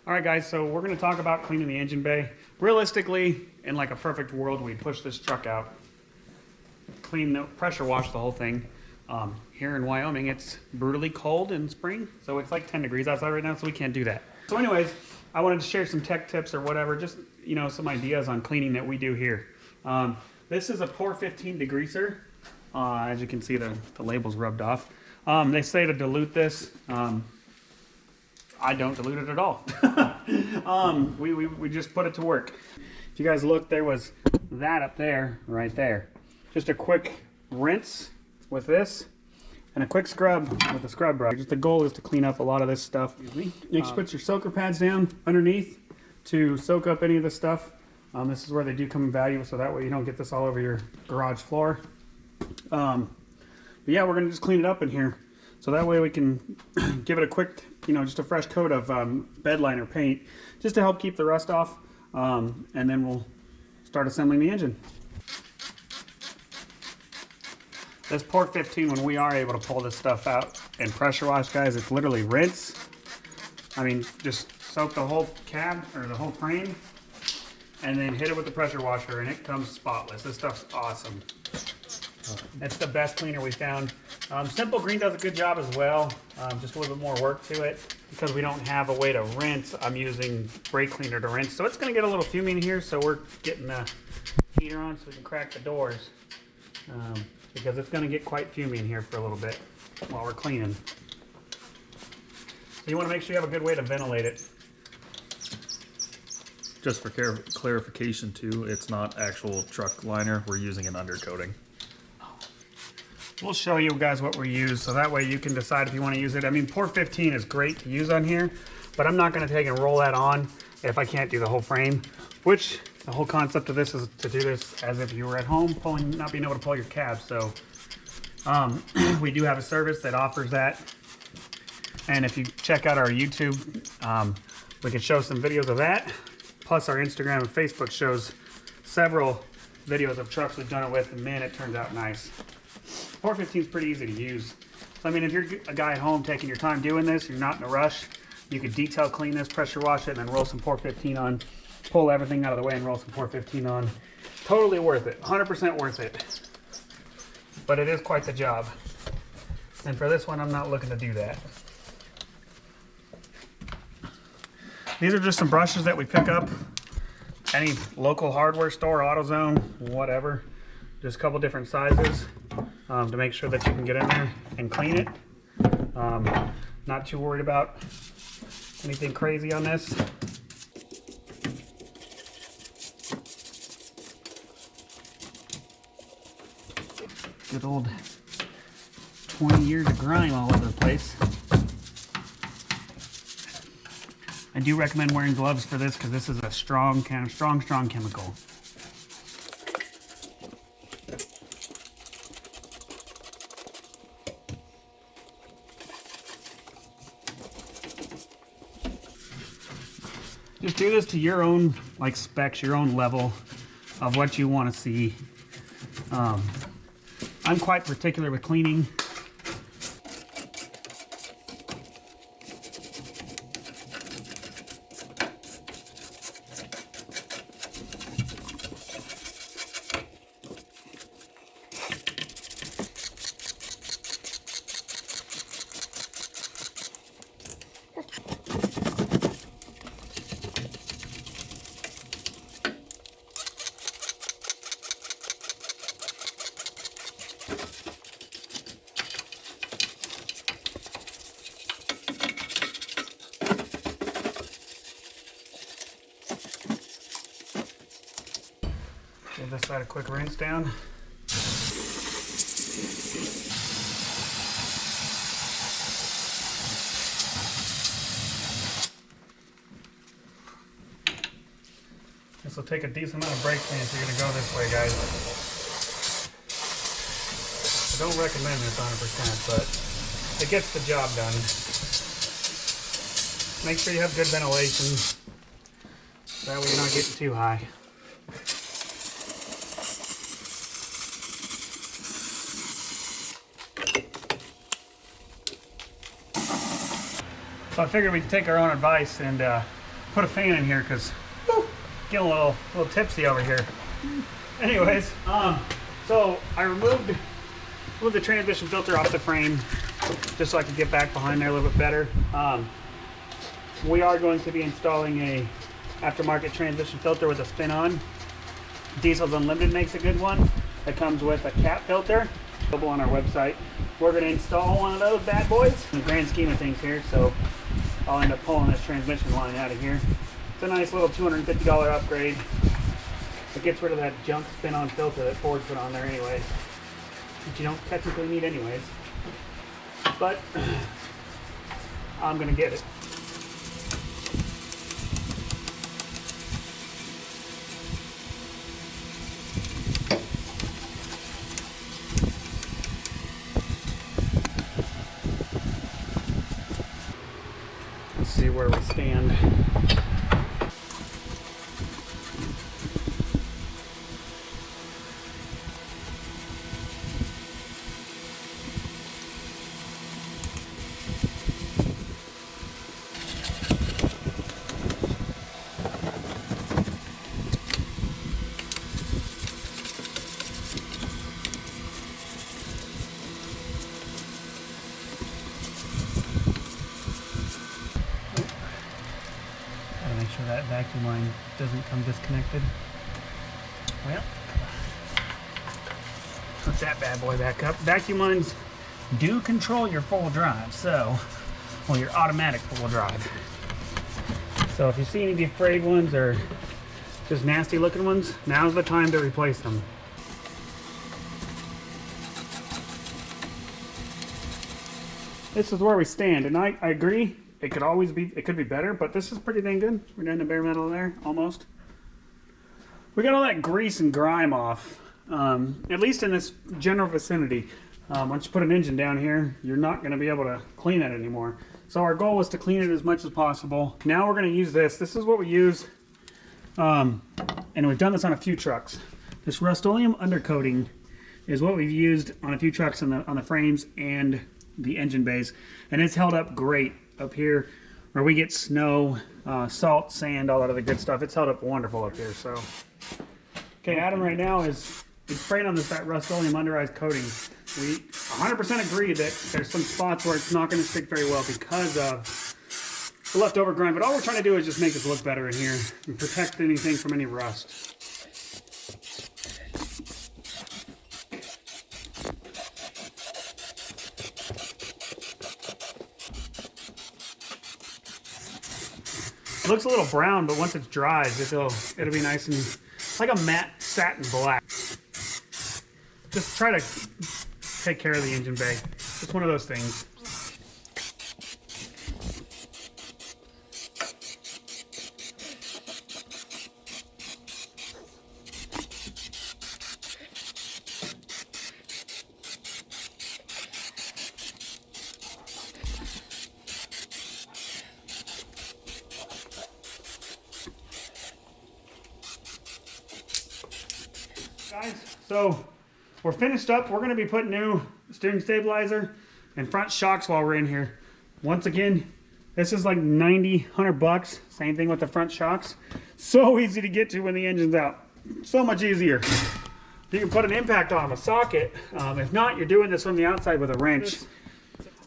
All right, guys, so we're gonna talk about cleaning the engine bay. Realistically, in like a perfect world, we'd push this truck out, clean the pressure wash the whole thing. Here in Wyoming, it's brutally cold in spring, so it's like 10 degrees outside right now, so we can't do that. So anyways, I wanted to share some tech tips or whatever, just, you know, some ideas on cleaning that we do here. This is a Pour 15 degreaser. As you can see, the label's rubbed off. They say to dilute this. I don't dilute it at all. We just put it to work. If you guys look, there was that up there, right there. Just a quick rinse with this and a quick scrub with a scrub brush. Just the goal is to clean up a lot of this stuff. Next, put your soaker pads down underneath to soak up any of the stuff. This is where they do come in value, so that way you don't get this all over your garage floor. But yeah, we're gonna just clean it up in here. So that way we can give it a quick, you know, just a fresh coat of bed liner paint, just to help keep the rust off, and then we'll start assembling the engine. This Pour 15, when we are able to pull this stuff out and pressure wash, guys, it's literally rinse. I mean, just soak the whole cab or the whole frame, and then hit it with the pressure washer, and it comes spotless. This stuff's awesome. It's the best cleaner we found. Simple Green does a good job as well, just a little bit more work to it. Because we don't have a way to rinse, I'm using brake cleaner to rinse. So it's gonna get a little fuming here, so we're getting the heater on so we can crack the doors. Because it's gonna get quite fuming here for a little bit while we're cleaning. So you wanna make sure you have a good way to ventilate it. Just for clarification too, it's not actual truck liner, we're using an undercoating. We'll show you guys what we use, so that way you can decide if you want to use it. I mean, Pour 15 is great to use on here, but I'm not going to take and roll that on if I can't do the whole frame, which the whole concept of this is to do this as if you were at home, not being able to pull your cab. So we do have a service that offers that. And if you check out our YouTube, we can show some videos of that. Plus our Instagram and Facebook shows several videos of trucks we've done it with, and man, it turns out nice. Pour 15 is pretty easy to use. So I mean, if you're a guy at home taking your time doing this, you're not in a rush, you could detail clean this, pressure wash it, and then roll some Pour 15 on, pull everything out of the way and roll some Pour 15 on. Totally worth it, 100% worth it. But it is quite the job. And for this one, I'm not looking to do that. These are just some brushes that we pick up. Any local hardware store, AutoZone, whatever. Just a couple different sizes to make sure that you can get in there and clean it. Not too worried about anything crazy on this. Good old 20 years of grime all over the place. I do recommend wearing gloves for this because this is a strong chemical. Just do this to your own like specs, your own level of what you want to see. I'm quite particular with cleaning. Give this side a quick rinse down. This will take a decent amount of brake clean if you're going to go this way, guys. I don't recommend this 100%, but it gets the job done. Make sure you have good ventilation. That way you're not getting too high. So I figured we'd take our own advice and put a fan in here because getting a little tipsy over here. Anyways, so I removed the transmission filter off the frame just so I could get back behind there a little bit better. We are going to be installing a aftermarket transmission filter with a spin-on. Diesels Unlimited makes a good one that comes with a cap filter, available on our website. We're going to install one of those bad boys in the grand scheme of things here, so I'll end up pulling this transmission line out of here. It's a nice little $250 upgrade. It gets rid of that junk spin-on filter that Ford put on there anyways, which you don't technically need anyways, but I'm going to get it. See where we stand. Make sure that vacuum line doesn't come disconnected. Well, put that bad boy back up. Vacuum lines do control your full drive, well, your automatic full drive. So if you see any of the frayed ones or just nasty looking ones, now's the time to replace them. This is where we stand, and I agree. It could be better, but this is pretty dang good. We're doing the bare metal there, almost. We got all that grease and grime off, at least in this general vicinity. Once you put an engine down here, you're not going to be able to clean it anymore. So our goal was to clean it as much as possible. Now we're going to use this. This is what we use, and we've done this on a few trucks. This Rust-Oleum undercoating is what we've used on a few trucks on the frames and the engine bays, and it's held up great. Up here where we get snow, salt, sand, all that other good stuff, it's held up wonderful up here. So okay, Adam right now is spraying on that Rust-Oleum underized coating. We 100% agree that there's some spots where it's not going to stick very well because of the leftover grime, but all we're trying to do is just make this look better in here and protect anything from any rust. It looks a little brown, but once it's dried, it'll be nice and like a matte satin black. Just try to take care of the engine bay. It's one of those things. Guys, so we're finished up. We're going to be putting new steering stabilizer and front shocks while we're in here. Once again, this is like 90, 100 bucks. Same thing with the front shocks. So easy to get to when the engine's out. So much easier. You can put an impact on them, a socket. If not, you're doing this from the outside with a wrench.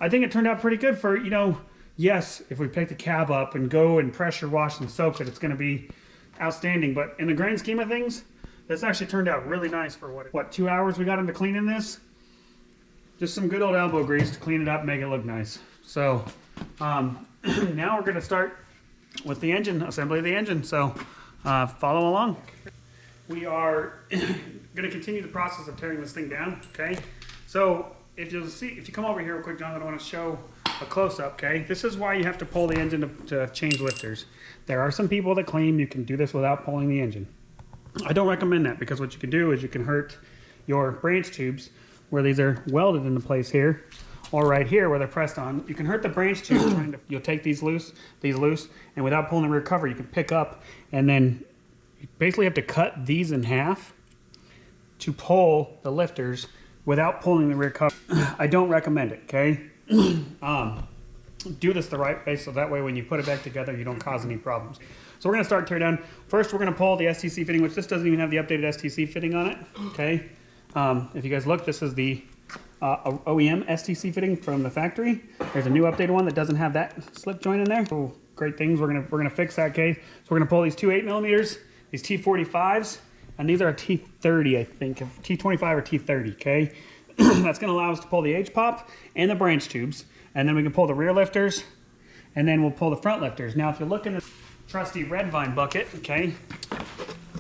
I think it turned out pretty good for, you know, yes, if we pick the cab up and go and pressure wash and soak it, it's going to be outstanding. But in the grand scheme of things, this actually turned out really nice for what 2 hours we got into cleaning this. Just some good old elbow grease to clean it up and make it look nice. So now we're going to start with the engine, assembly of the engine. So follow along. We are going to continue the process of tearing this thing down, okay? So if you come over here real quick, Jonathan, I want to show a close-up, okay? This is why you have to pull the engine to change lifters. There are some people that claim you can do this without pulling the engine. I don't recommend that, because what you can do is you can hurt your branch tubes where these are welded into place here, or right here where they're pressed on. You can hurt the branch tubes. You'll take these loose, and without pulling the rear cover, you can pick up, and then you basically have to cut these in half to pull the lifters without pulling the rear cover. I don't recommend it, okay? do this the right way, so that way when you put it back together, you don't cause any problems. So we're gonna start tear down. First, we're gonna pull the STC fitting, which this doesn't even have the updated STC fitting on it, okay? If you guys look, this is the OEM STC fitting from the factory. There's a new updated one that doesn't have that slip joint in there. So great things, we're gonna fix that case. So we're gonna pull these two 8mm, these T45s, and these are a T30, I think, T25 or T30, okay? That's gonna allow us to pull the H-pop and the branch tubes, and then we can pull the rear lifters, and then we'll pull the front lifters. Now, if you look in this trusty red vine bucket, okay,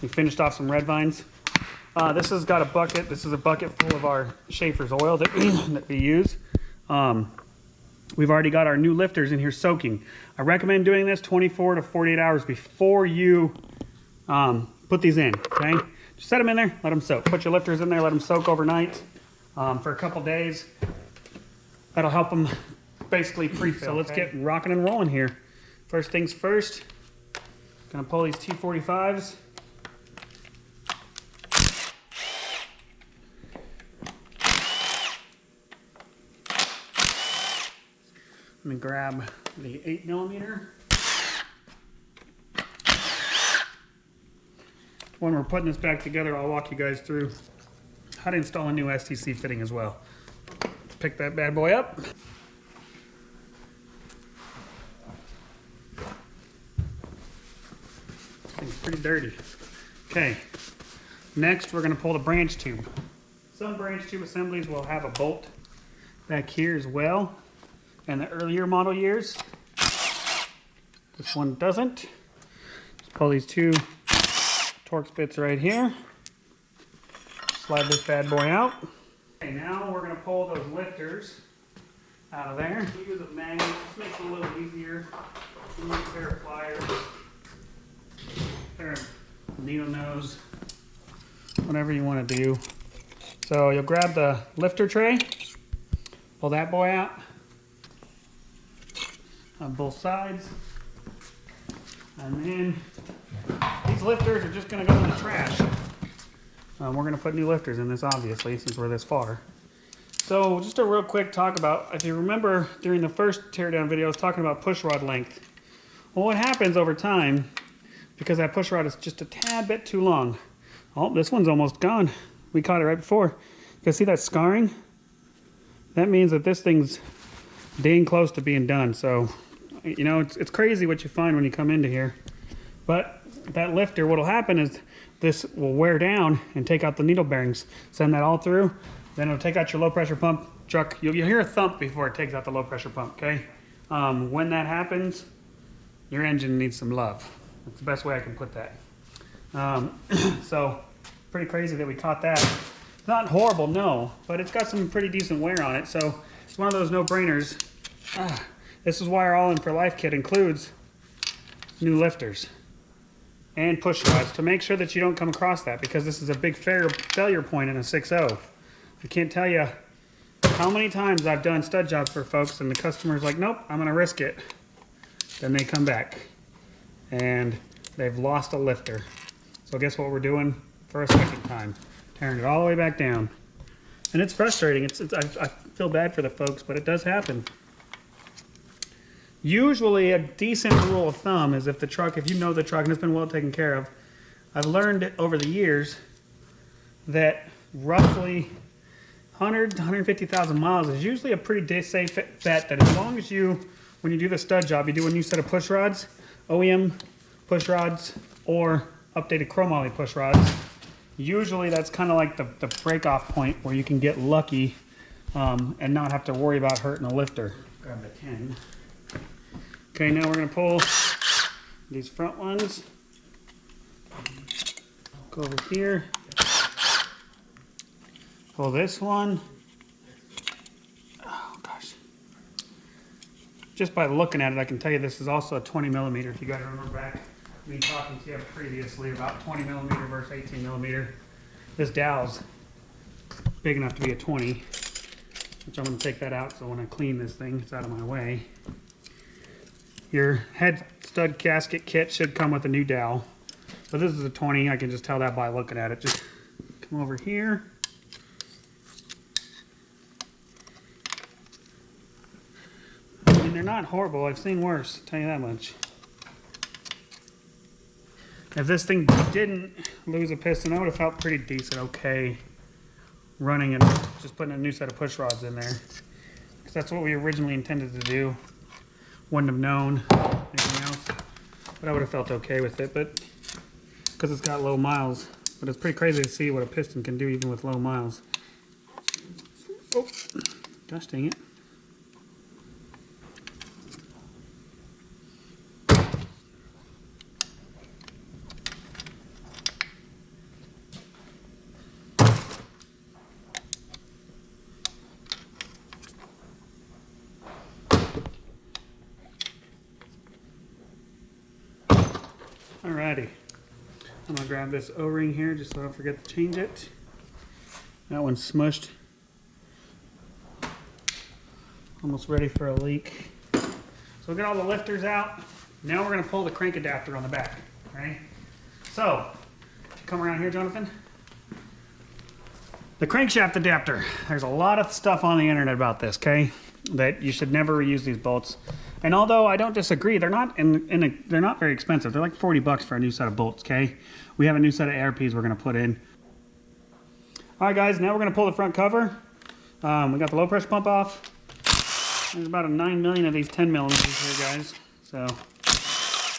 we finished off some red vines. This has got a bucket. This is a bucket full of our Schaefer's oil that we use. We've already got our new lifters in here soaking. I recommend doing this 24 to 48 hours before you put these in, okay? Just set them in there, let them soak. Put your lifters in there, let them soak overnight for a couple days. That'll help them basically pre-fill. So let's get rocking and rolling here. First things first, gonna pull these T45s. Let me grab the 8mm. When we're putting this back together, I'll walk you guys through how to install a new STC fitting as well. Pick that bad boy up. This thing's pretty dirty. Okay, next we're gonna pull the branch tube. Some branch tube assemblies will have a bolt back here as well. In the earlier model years, this one doesn't. Just pull these two Torx bits right here. Slide this bad boy out. Okay, now we're going to pull those lifters out of there. We use a magnet. This makes it a little easier. You need a pair of pliers, pair of needle nose, whatever you want to do. So you'll grab the lifter tray, pull that boy out on both sides, and then these lifters are just going to go in the trash. We're going to put new lifters in this, obviously, since we're this far. So just a real quick talk about, if you remember during the first teardown video, I was talking about push rod length. Well, what happens over time, because that push rod is just a tad bit too long. Oh, this one's almost gone. We caught it right before. You can see that scarring? That means that this thing's dang close to being done. So, you know, it's crazy what you find when you come into here. But that lifter, what'll happen is this will wear down and take out the needle bearings. Send that all through, then it'll take out your low pressure pump truck. You'll hear a thump before it takes out the low pressure pump, okay? When that happens, your engine needs some love. That's the best way I can put that. So, pretty crazy that we caught that. It's not horrible, no, but it's got some pretty decent wear on it, so it's one of those no-brainers. This is why our All In for Life kit includes new lifters and push rods to make sure that you don't come across that, because this is a big failure point in a 6.0. I can't tell you how many times I've done stud jobs for folks and the customer's like, nope, I'm gonna risk it. Then they come back and they've lost a lifter. So guess what we're doing for a second time? Tearing it all the way back down. And it's frustrating. I feel bad for the folks, but it does happen. Usually a decent rule of thumb is if you know the truck and it's been well taken care of, I've learned over the years that roughly 100 to 150,000 miles is usually a pretty safe bet that as long as when you do the stud job, you do a new set of push rods, OEM push rods, or updated chromoly push rods. Usually that's kind of like the break-off point where you can get lucky and not have to worry about hurting a lifter. Grab the 10. Okay, now we're going to pull these front ones. Go over here. Pull this one. Oh gosh. Just by looking at it, I can tell you this is also a 20mm. If you guys remember back, me talking to you previously about 20mm versus 18mm. This dowel's big enough to be a 20, which I'm going to take that out so when I clean this thing, it's out of my way. Your head stud gasket kit should come with a new dowel. But this is a 20, I can just tell that by looking at it. Just come over here. And they're not horrible. I've seen worse, I'll tell you that much. If this thing didn't lose a piston, I would have felt pretty decent, okay, running and just putting a new set of push rods in there. Because that's what we originally intended to do. Wouldn't have known anything else, but I would have felt okay with it. But because it's got low miles, but it's pretty crazy to see what a piston can do even with low miles. Oh, gosh dang it. Alrighty, I'm gonna grab this O-ring here just so I don't forget to change it. That one's smushed. Almost ready for a leak. So we'll get all the lifters out. Now we're gonna pull the crank adapter on the back, okay? So, come around here, Jonathan. The crankshaft adapter. There's a lot of stuff on the internet about this, okay? That you should never reuse these bolts. And although I don't disagree, they're not they're not very expensive. They're like 40 bucks for a new set of bolts, okay? We have a new set of ARPs we're gonna put in. All right, guys, now we're gonna pull the front cover. We got the low pressure pump off. There's about a 9 million of these 10 millimeters here, guys. So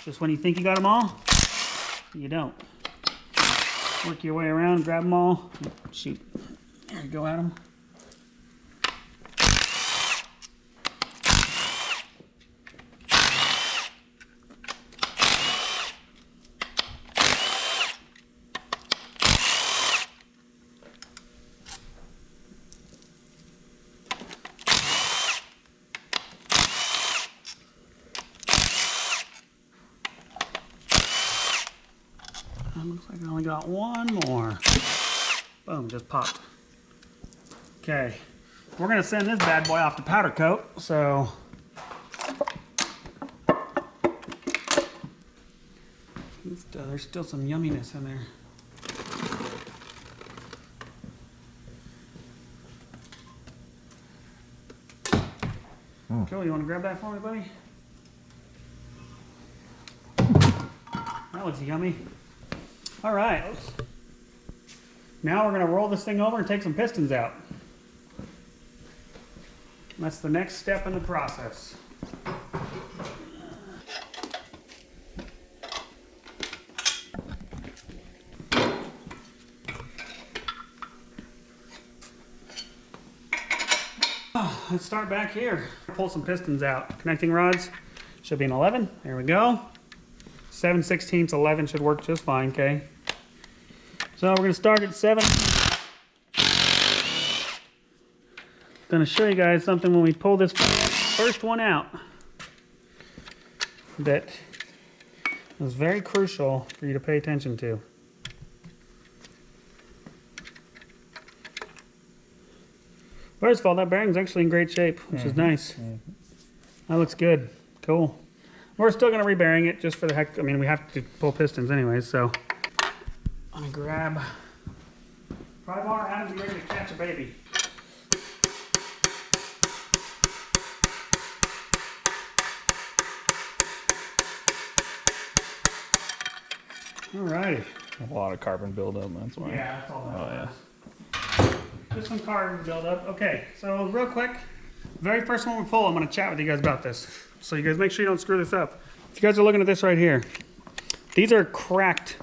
just when you think you got them all, you don't. Work your way around, grab them all. Shoot, there you go, Adam. Looks like I only got one more. Boom, just popped. Okay, we're gonna send this bad boy off to powder coat, so. There's still some yumminess in there. Cool, you wanna grab that for me, buddy? That looks yummy. All right, now we're gonna roll this thing over and take some pistons out. That's the next step in the process. Let's start back here. Pull some pistons out. Connecting rods should be an 11. There we go. 7/16 11 should work just fine, okay? So we're gonna start at 7. Gonna show you guys something when we pull this first one out that is very crucial for you to pay attention to. First of all, that bearing's actually in great shape, which is nice. That looks good. Cool. We're still going to rebearing it just for the heck. I mean, we have to pull pistons anyways, so I'm going to grab pry bar. Adam's ready to catch a baby. Alrighty. A lot of carbon buildup, that's why. Yeah, that's all that Oh, yeah. Just some carbon buildup. Okay, so real quick, very first one we pull, I'm going to chat with you guys about this. So you guys make sure you don't screw this up. If you guys are looking at this right here, these are cracked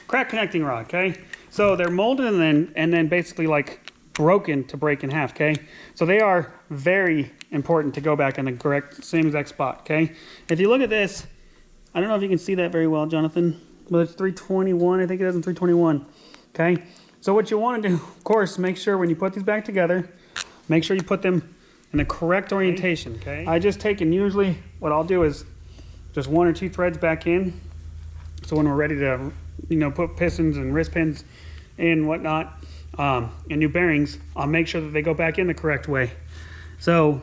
connecting rod, okay? So they're molded and then basically like broken to break in half, okay? So they are very important to go back in the correct, same exact spot, okay? If you look at this, I don't know if you can see that very well, Jonathan, but it's 321, I think it is in 321, okay? So what you want to do, of course, make sure when you put these back together, make sure you put them in the correct orientation, okay? I just take and usually what I'll do is just 1 or 2 threads back in. So when we're ready to, you know, put pistons and wrist pins and whatnot, and new bearings, I'll make sure that they go back in the correct way. So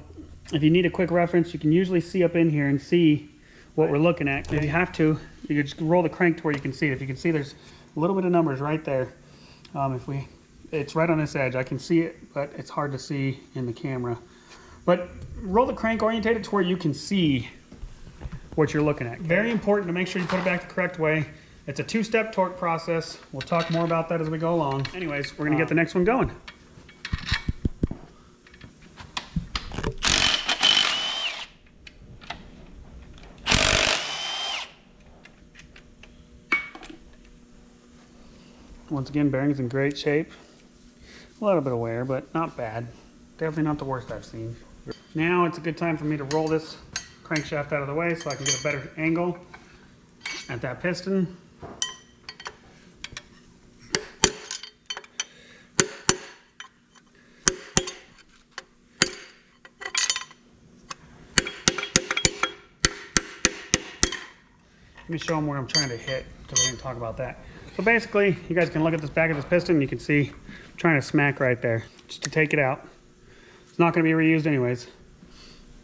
if you need a quick reference, you can usually see up in here and see what we're looking at. If you have to, you can just roll the crank to where you can see it. If you can see, there's a little bit of numbers right there. It's right on this edge. I can see it, but it's hard to see in the camera. But roll the crank orientated to where you can see what you're looking at. Very important to make sure you put it back the correct way. It's a two-step torque process. We'll talk more about that as we go along. Anyways, we're gonna get the next one going. Once again, bearing's in great shape. A little bit of wear, but not bad. Definitely not the worst I've seen. Now it's a good time for me to roll this crankshaft out of the way so I can get a better angle at that piston. Let me show them where I'm trying to hit because we're going to talk about that. So basically, you guys can look at this back of this piston. You can see I'm trying to smack right there just to take it out. It's not going to be reused anyways.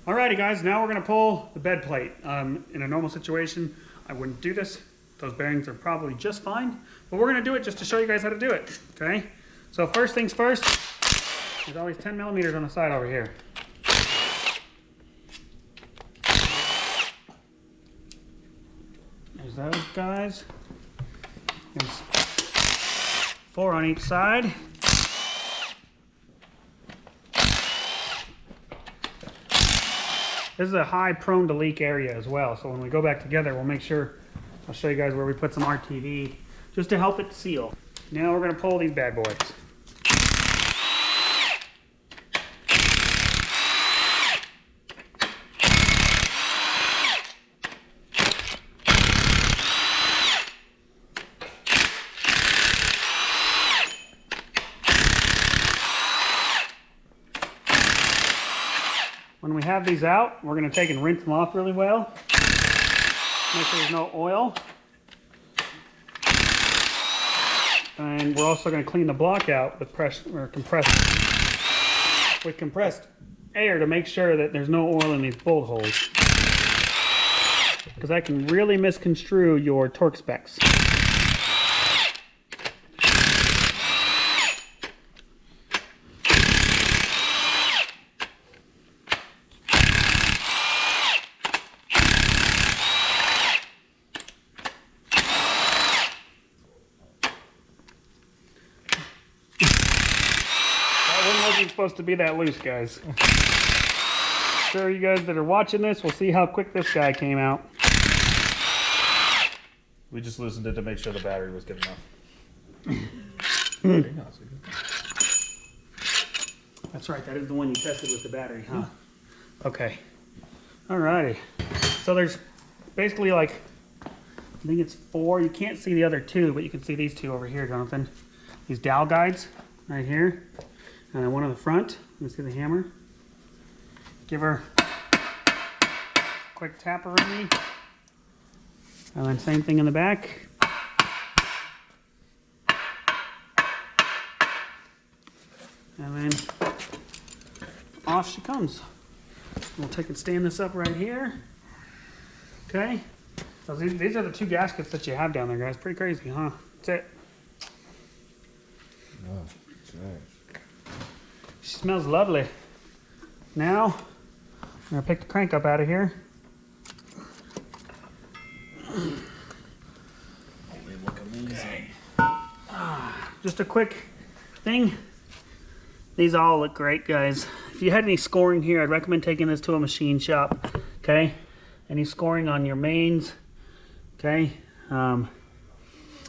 Alrighty guys, now we're going to pull the bed plate. In a normal situation, I wouldn't do this. Those bearings are probably just fine, but we're going to do it just to show you guys how to do it, okay? So first things first, there's always 10 millimeters on the side over here. There's those guys. There's 4 on each side. This is a high prone to leak area as well, so when we go back together, we'll make sure, I'll show you guys where we put some RTV just to help it seal. Now we're going to pull these bad boys. When we have these out, we're going to take and rinse them off really well. Make sure there's no oil. And we're also going to clean the block out with compressed air to make sure that there's no oil in these bolt holes. Because that can really misconstrue your torque specs. Wasn't supposed to be that loose, guys. Sure, you guys that are watching this will see how quick this guy came out. We just loosened it to make sure the battery was good enough. That's right, that is the one you tested with the battery, huh? Okay. Alrighty. So there's basically like, I think it's 4. You can't see the other 2, but you can see these 2 over here, Jonathan. These dowel guides right here. And one on the front. Let's get the hammer. Give her a quick tap around me. And then same thing in the back. And then off she comes. We'll take and stand this up right here. Okay. So these are the 2 gaskets that you have down there, guys. Pretty crazy, huh? That's it. Oh, that's nice. She smells lovely. Now, I'm gonna pick the crank up out of here. They look amazing. Just a quick thing. These all look great, guys. If you had any scoring here, I'd recommend taking this to a machine shop, okay? Any scoring on your mains, okay?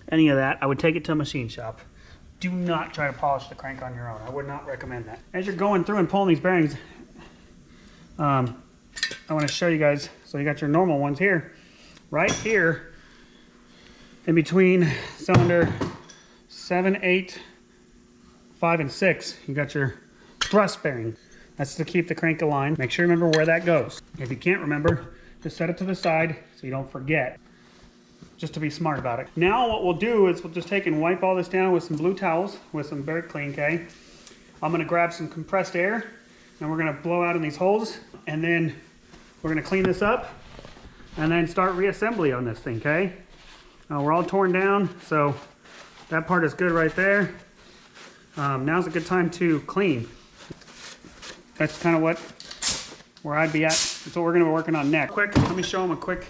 Any of that, I would take it to a machine shop. Do not try to polish the crank on your own. I would not recommend that. As you're going through and pulling these bearings, I want to show you guys. So you got your normal ones here. Right here, in between cylinder 7, 8, 5, and 6, you got your thrust bearing. That's to keep the crank aligned. Make sure you remember where that goes. If you can't remember, just set it to the side so you don't forget. Just to be smart about it. Now what we'll do is we'll just take and wipe all this down with some blue towels, with some very clean, okay? I'm gonna grab some compressed air and we're gonna blow out in these holes and then we're gonna clean this up and then start reassembly on this thing, okay? We're all torn down, so that part is good right there. Now's a good time to clean. That's kind of what where I'd be at. That's what we're gonna be working on next. Quick, let me show them a quick.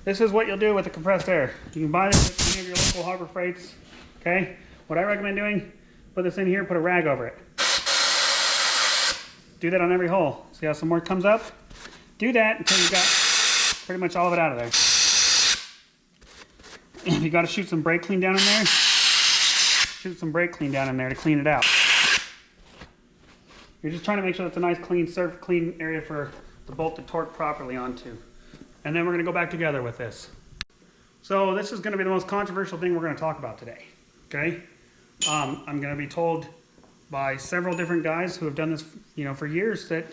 This is what you'll do with the compressed air. You can buy this at any of your local Harbor Freights, okay? What I recommend doing, put this in here, put a rag over it. Do that on every hole. See how some more comes up? Do that until you got pretty much all of it out of there. If you got to shoot some brake clean down in there, shoot some brake clean down in there to clean it out. You're just trying to make sure that's a nice clean area for the bolt to torque properly onto. And then we're going to go back together with this. So this is going to be the most controversial thing we're going to talk about today. Okay? I'm going to be told by several different guys who have done this, for years that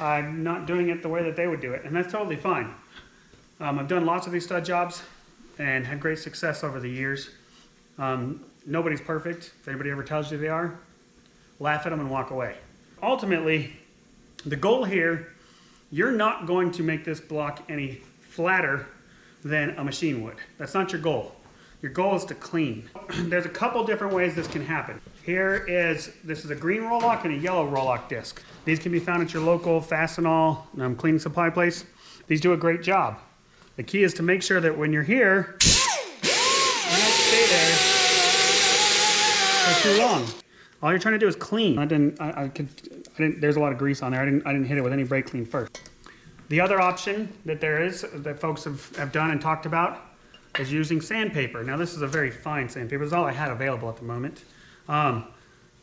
I'm not doing it the way that they would do it, and that's totally fine. I've done lots of these stud jobs and had great success over the years. Nobody's perfect. If anybody ever tells you they are, laugh at them and walk away. Ultimately, the goal here, you're not going to make this block any flatter than a machine would. That's not your goal. Your goal is to clean. There's a couple different ways this can happen. This is a green roll lock and a yellow roll lock disc. These can be found at your local Fastenal cleaning supply place. These do a great job. The key is to make sure that when you're here, you don't stay there for too long. All you're trying to do is clean. There's a lot of grease on there. I didn't hit it with any brake clean first. The other option that there is, that folks have done and talked about, is using sandpaper. Now this is a very fine sandpaper. It's all I had available at the moment.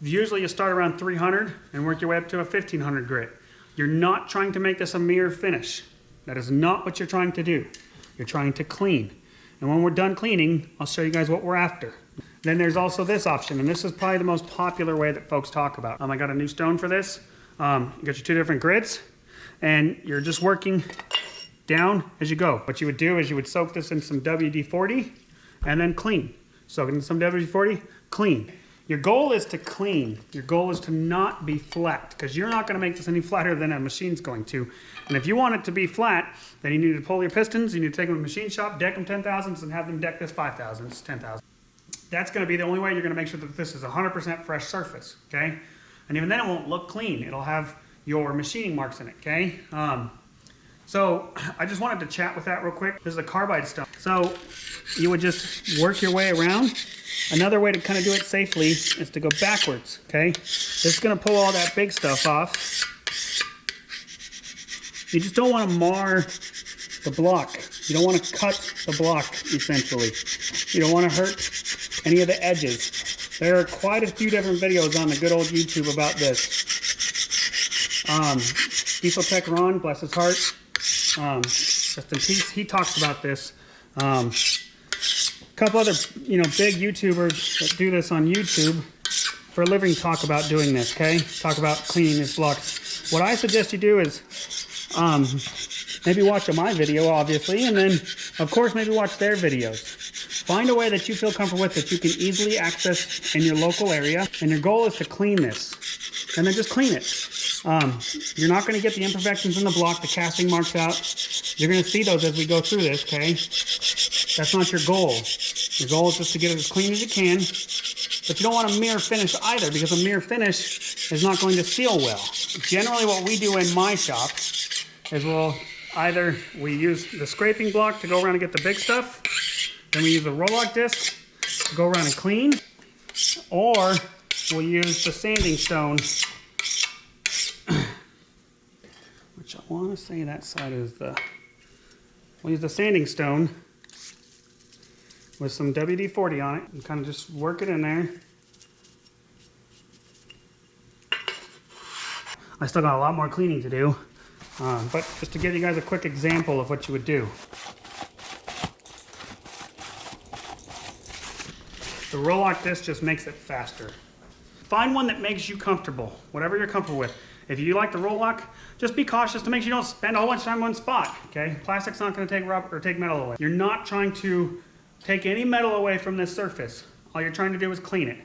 Usually you start around 300 and work your way up to a 1500 grit. You're not trying to make this a mirror finish. That is not what you're trying to do. You're trying to clean. And when we're done cleaning, I'll show you guys what we're after. Then there's also this option, and this is probably the most popular way that folks talk about. I got a new stone for this. You got your two different grits, and you're just working down as you go. What you would do is you would soak this in some WD-40 and then clean. Soak it in some WD-40, clean. Your goal is to clean. Your goal is to not be flat, because you're not going to make this any flatter than a machine's going to. And if you want it to be flat, then you need to pull your pistons, you need to take them to the machine shop, deck them 10,000s, and have them deck this 5,000s, 10,000. That's going to be the only way you're going to make sure that this is 100% fresh surface, okay? And even then it won't look clean. It'll have your machining marks in it, okay? So I just wanted to chat with that real quick. This is a carbide stone. So you would just work your way around. Another way to kind of do it safely is to go backwards, okay? This is going to pull all that big stuff off. You just don't want to mar the block. You don't want to cut the block, essentially. You don't want to hurt any of the edges. There are quite a few different videos on the good old YouTube about this. Diesel Tech Ron, bless his heart, just in peace, he talks about this. A couple other, big YouTubers that do this on YouTube for a living talk about doing this, okay? Talk about cleaning this block. What I suggest you do is maybe watch my video, obviously, and then, of course, maybe watch their videos. Find a way that you feel comfortable with that you can easily access in your local area, and your goal is to clean this. And then just clean it. You're not going to get the imperfections in the block, the casting marks out. You're going to see those as we go through this, okay? That's not your goal. Your goal is just to get it as clean as you can, but you don't want a mirror finish either, because a mirror finish is not going to seal well. Generally what we do in my shop is we use the scraping block to go around and get the big stuff, then we use a roll lock disc to go around and clean, or we'll use the sanding stone, which I want to say that side is we'll use the sanding stone with some WD-40 on it and kind of just work it in there. I still got a lot more cleaning to do, but just to give you guys a quick example of what you would do. The roll lock disc just makes it faster. Find one that makes you comfortable, whatever you're comfortable with. If you like the roll lock, just be cautious to make sure you don't spend a whole bunch of time on one spot, okay? Plastic's not gonna take rubber or take metal away. You're not trying to take any metal away from this surface. All you're trying to do is clean it.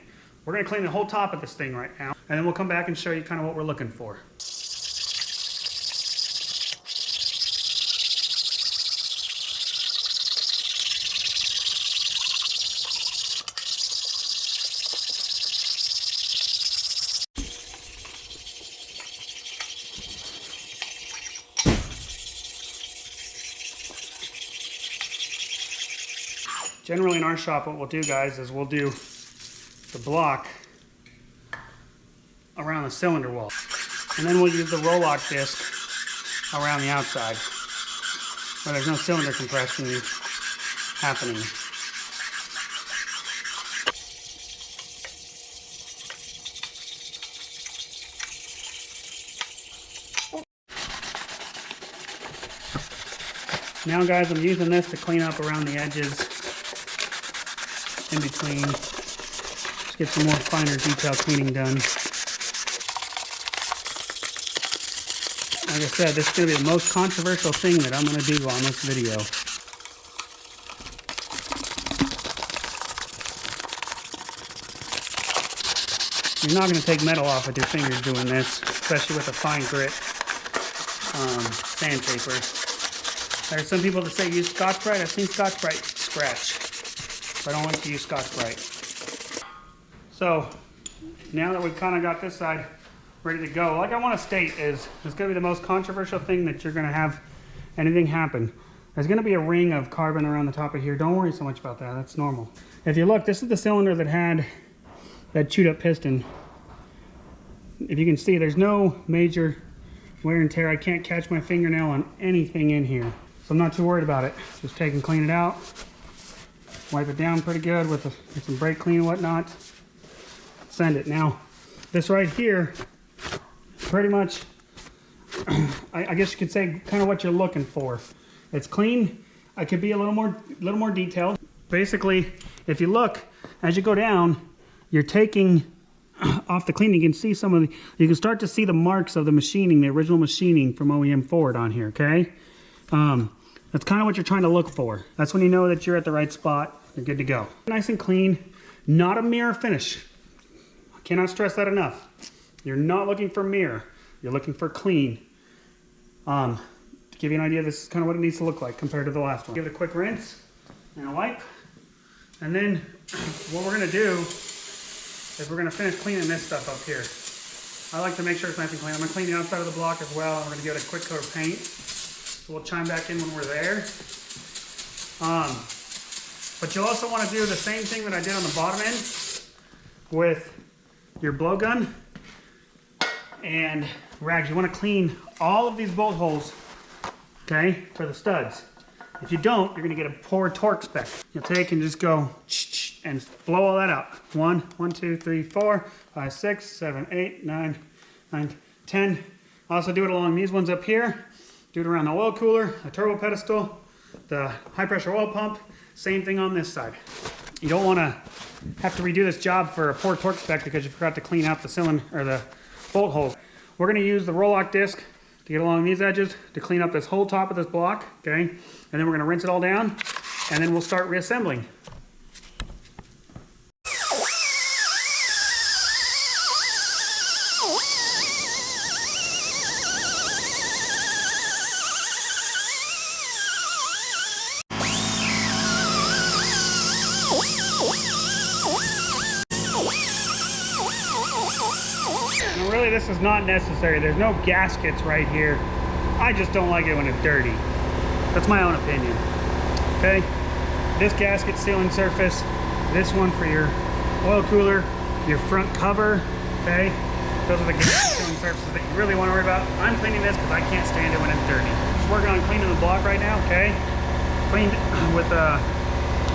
We're gonna clean the whole top of this thing right now, and then we'll come back and show you kind of what we're looking for. Generally in our shop, what we'll do, guys, is we'll do the block around the cylinder wall. And then we'll use the roll-lock disc around the outside, where there's no cylinder compression happening. Now, guys, I'm using this to clean up around the edges in between. Just get some more finer detail cleaning done. Like I said, this is going to be the most controversial thing that I'm going to do on this video. You're not going to take metal off with your fingers doing this, especially with a fine grit sandpaper. There's some people that say use Scotch-Brite. I've seen Scotch-Brite scratch, but I don't like to use Scotch-Brite. So now that we've kind of got this side ready to go, like I want to state is it's going to be the most controversial thing that you're going to have anything happen. There's going to be a ring of carbon around the top of here. Don't worry so much about that. That's normal. If you look, this is the cylinder that had that chewed up piston. If you can see, there's no major wear and tear. I can't catch my fingernail on anything in here. So I'm not too worried about it. Just take and clean it out. Wipe it down pretty good with some brake clean and whatnot. Send it. Now, this right here, pretty much, I guess you could say kind of what you're looking for. It's clean. I could be a little more detailed. Basically, if you look, as you go down, you're taking off the cleaning. You can see some of the, you can start to see the marks of the machining, the original machining from OEM Ford on here, okay? That's kind of what you're trying to look for. That's when you know that you're at the right spot. You're good to go. Nice and clean, not a mirror finish. I cannot stress that enough. You're not looking for mirror. You're looking for clean. To give you an idea, this is kind of what it needs to look like compared to the last one. Give it a quick rinse and a wipe. And then what we're gonna do is we're gonna finish cleaning this stuff up here. I like to make sure it's nice and clean. I'm gonna clean the outside of the block as well. And we're gonna give it a quick coat of paint. So we'll chime back in when we're there. But you'll also wanna do the same thing that I did on the bottom end with your blowgun and rags. You wanna clean all of these bolt holes, okay, for the studs. If you don't, you're gonna get a poor torque spec. You'll take and just go and blow all that out. 1, 2, 3, 4, 5, 6, 7, 8, 9, 10. Also do it along these ones up here. Do it around the oil cooler, the turbo pedestal, the high pressure oil pump. Same thing on this side. You don't wanna have to redo this job for a poor torque spec because you forgot to clean out the cylinder or the bolt holes. We're gonna use the roll-lock disc to get along these edges to clean up this whole top of this block, okay? And then we're gonna rinse it all down, and then we'll start reassembling. Now really, this is not necessary. There's no gaskets right here. I just don't like it when it's dirty. That's my own opinion. Okay, this gasket sealing surface, this one for your oil cooler, your front cover, okay? Those are the gasket sealing surfaces that you really want to worry about. I'm cleaning this because I can't stand it when it's dirty. Just working on cleaning the block right now, okay? Cleaned with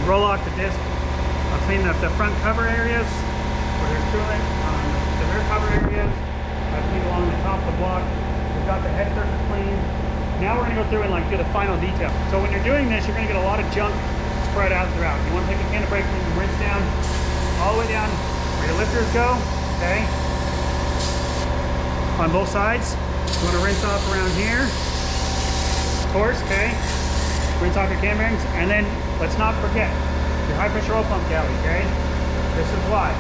roll-lock the disc. I'll clean up the front cover areas where there's coolant, the rear cover areas. I've cleaned along the top of the block. We've got the head surface clean. Now we're gonna go through and do the final detail. So when you're doing this, you're gonna get a lot of junk spread out throughout. You wanna take a can of brake clean and rinse down all the way down where your lifters go, okay? On both sides. You wanna rinse off around here, of course, okay? Rinse off your cam bearings, and then let's not forget your high pressure oil pump galley, okay? This is why.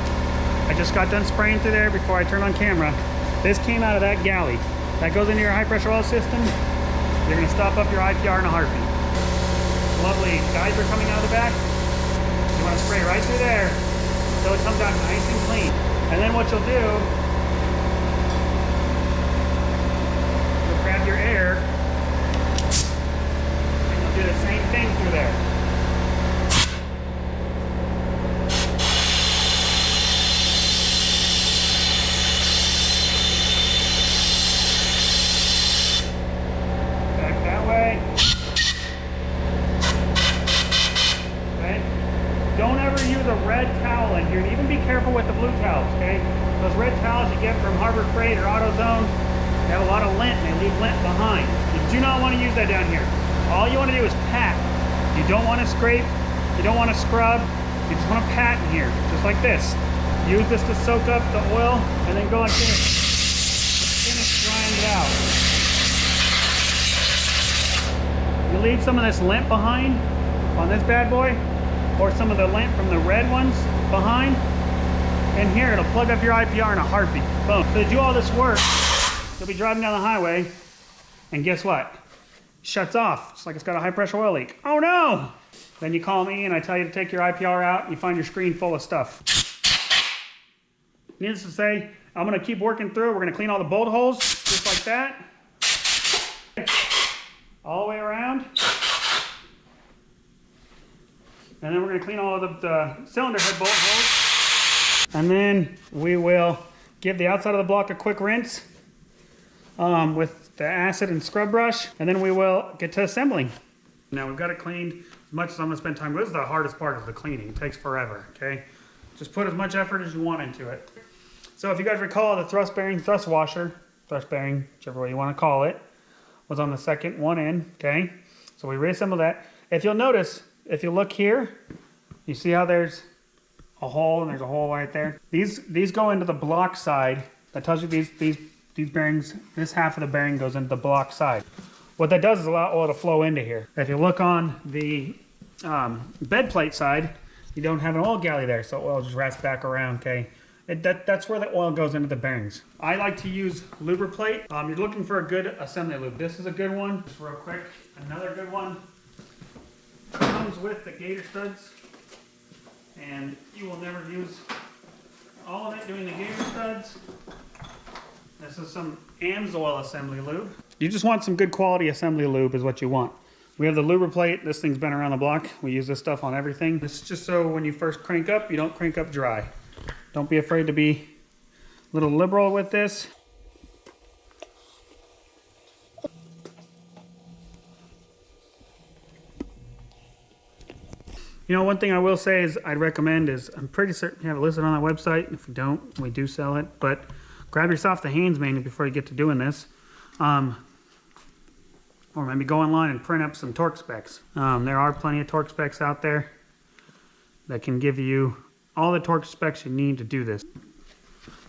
I just got done spraying through there before I turned on camera. This came out of that galley. That goes into your high pressure oil system. You're gonna stop up your IPR in a heartbeat. Lovely geyser coming out of the back. You wanna spray right through there until it comes out nice and clean. And then what you'll do, you'll grab your air and you'll do the same thing through there. don't ever use a red towel in here, and even be careful with the blue towels, okay? Those red towels you get from Harbor Freight or AutoZone, they have a lot of lint, and they leave lint behind. You do not want to use that down here. All you want to do is pat. You don't want to scrape, you don't want to scrub, you just want to pat in here, just like this. Use this to soak up the oil, and then go like this. Finish drying it out. You leave some of this lint behind on this bad boy, or some of the lint from the red ones behind, and here it'll plug up your IPR in a heartbeat. Boom. So to do all this work, you'll be driving down the highway, and guess what? Shuts off. It's like it's got a high pressure oil leak. Oh no! Then you call me and I tell you to take your IPR out, and you find your screen full of stuff. Needless to say, I'm gonna keep working through. We're gonna clean all the bolt holes, just like that. All the way around. And then we're gonna clean all of the cylinder head bolt holes. And then we will give the outside of the block a quick rinse with the acid and scrub brush. And then we will get to assembling. Now we've got it cleaned as much as I'm gonna spend time. This is the hardest part of the cleaning. It takes forever, okay? Just put as much effort as you want into it. So if you guys recall, the thrust bearing, thrust washer, thrust bearing, whichever way you want to call it, was on the second one in, okay? So we reassembled that. If you'll notice, if you look here, you see how there's a hole and there's a hole right there? These go into the block side. That tells you these bearings, this half of the bearing goes into the block side. What that does is allow oil to flow into here. If you look on the bed plate side, you don't have an oil galley there, so oil just wraps back around, okay? That's where the oil goes into the bearings. I like to use lubriplate. You're looking for a good assembly lube. This is a good one. Just real quick, another good one. Comes with the gator studs, and you will never use all of it doing the gator studs. This is some AMSOIL assembly lube. You just want some good quality assembly lube is what you want. We have the lubriplate. This thing's been around the block. We use this stuff on everything. This is just so when you first crank up, you don't crank up dry. Don't be afraid to be a little liberal with this. You know, one thing I will say is I'd recommend is, I'm pretty certain you have it listed on that website. If you don't, we do sell it, but grab yourself the Haynes manual before you get to doing this. Or maybe go online and print up some torque specs. There are plenty of torque specs out there that can give you all the torque specs you need to do this.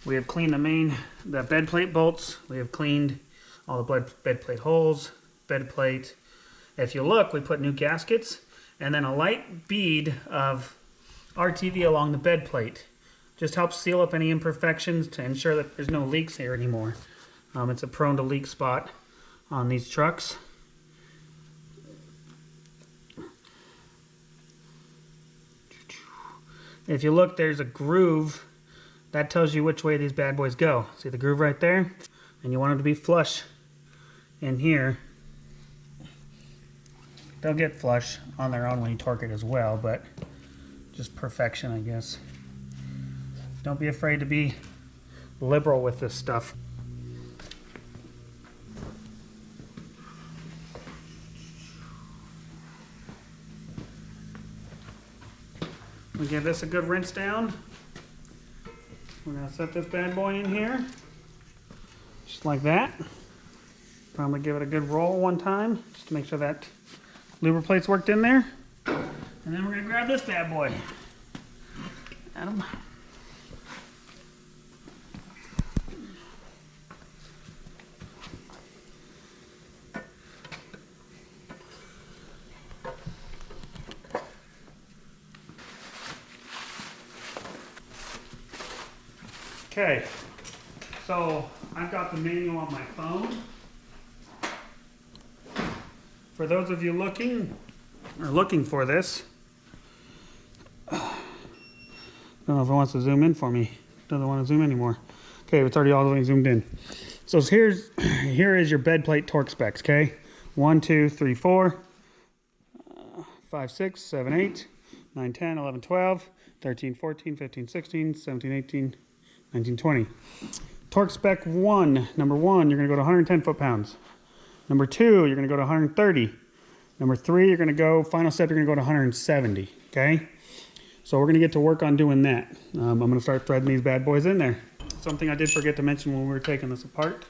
We have cleaned the bed plate bolts. We have cleaned all the bed plate holes, bed plate. If you look, we put new gaskets and then a light bead of RTV along the bed plate. Just helps seal up any imperfections to ensure that there's no leaks here anymore. It's a prone to leak spot on these trucks. If you look, there's a groove that tells you which way these bad boys go. See the groove right there? And you want them to be flush in here. They'll get flush on their own when you torque it as well, but just perfection, I guess. Don't be afraid to be liberal with this stuff. We give this a good rinse down. We're gonna set this bad boy in here, just like that. Probably give it a good roll one time, just to make sure that lubriplate's worked in there. And then we're gonna grab this bad boy. Adam. Okay, so I've got the manual on my phone. For those of you looking for this, I don't know if it wants to zoom in for me. Doesn't want to zoom anymore. Okay, it's already all the way zoomed in. So here is your bed plate torque specs, okay? 1, 2, 3, 4, 5, 6, 7, 8, 9, 10, 11, 12, 13, 14, 15, 16, 17, 18, 19, 20. Torque spec 1, number 1, you're going to go to 110 foot-pounds. Number 2, you're going to go to 130. Number 3, you're going to go, final step, you're going to go to 170, okay? So we're gonna get to work on doing that. I'm gonna start threading these bad boys in there. Something I did forget to mention when we were taking this apart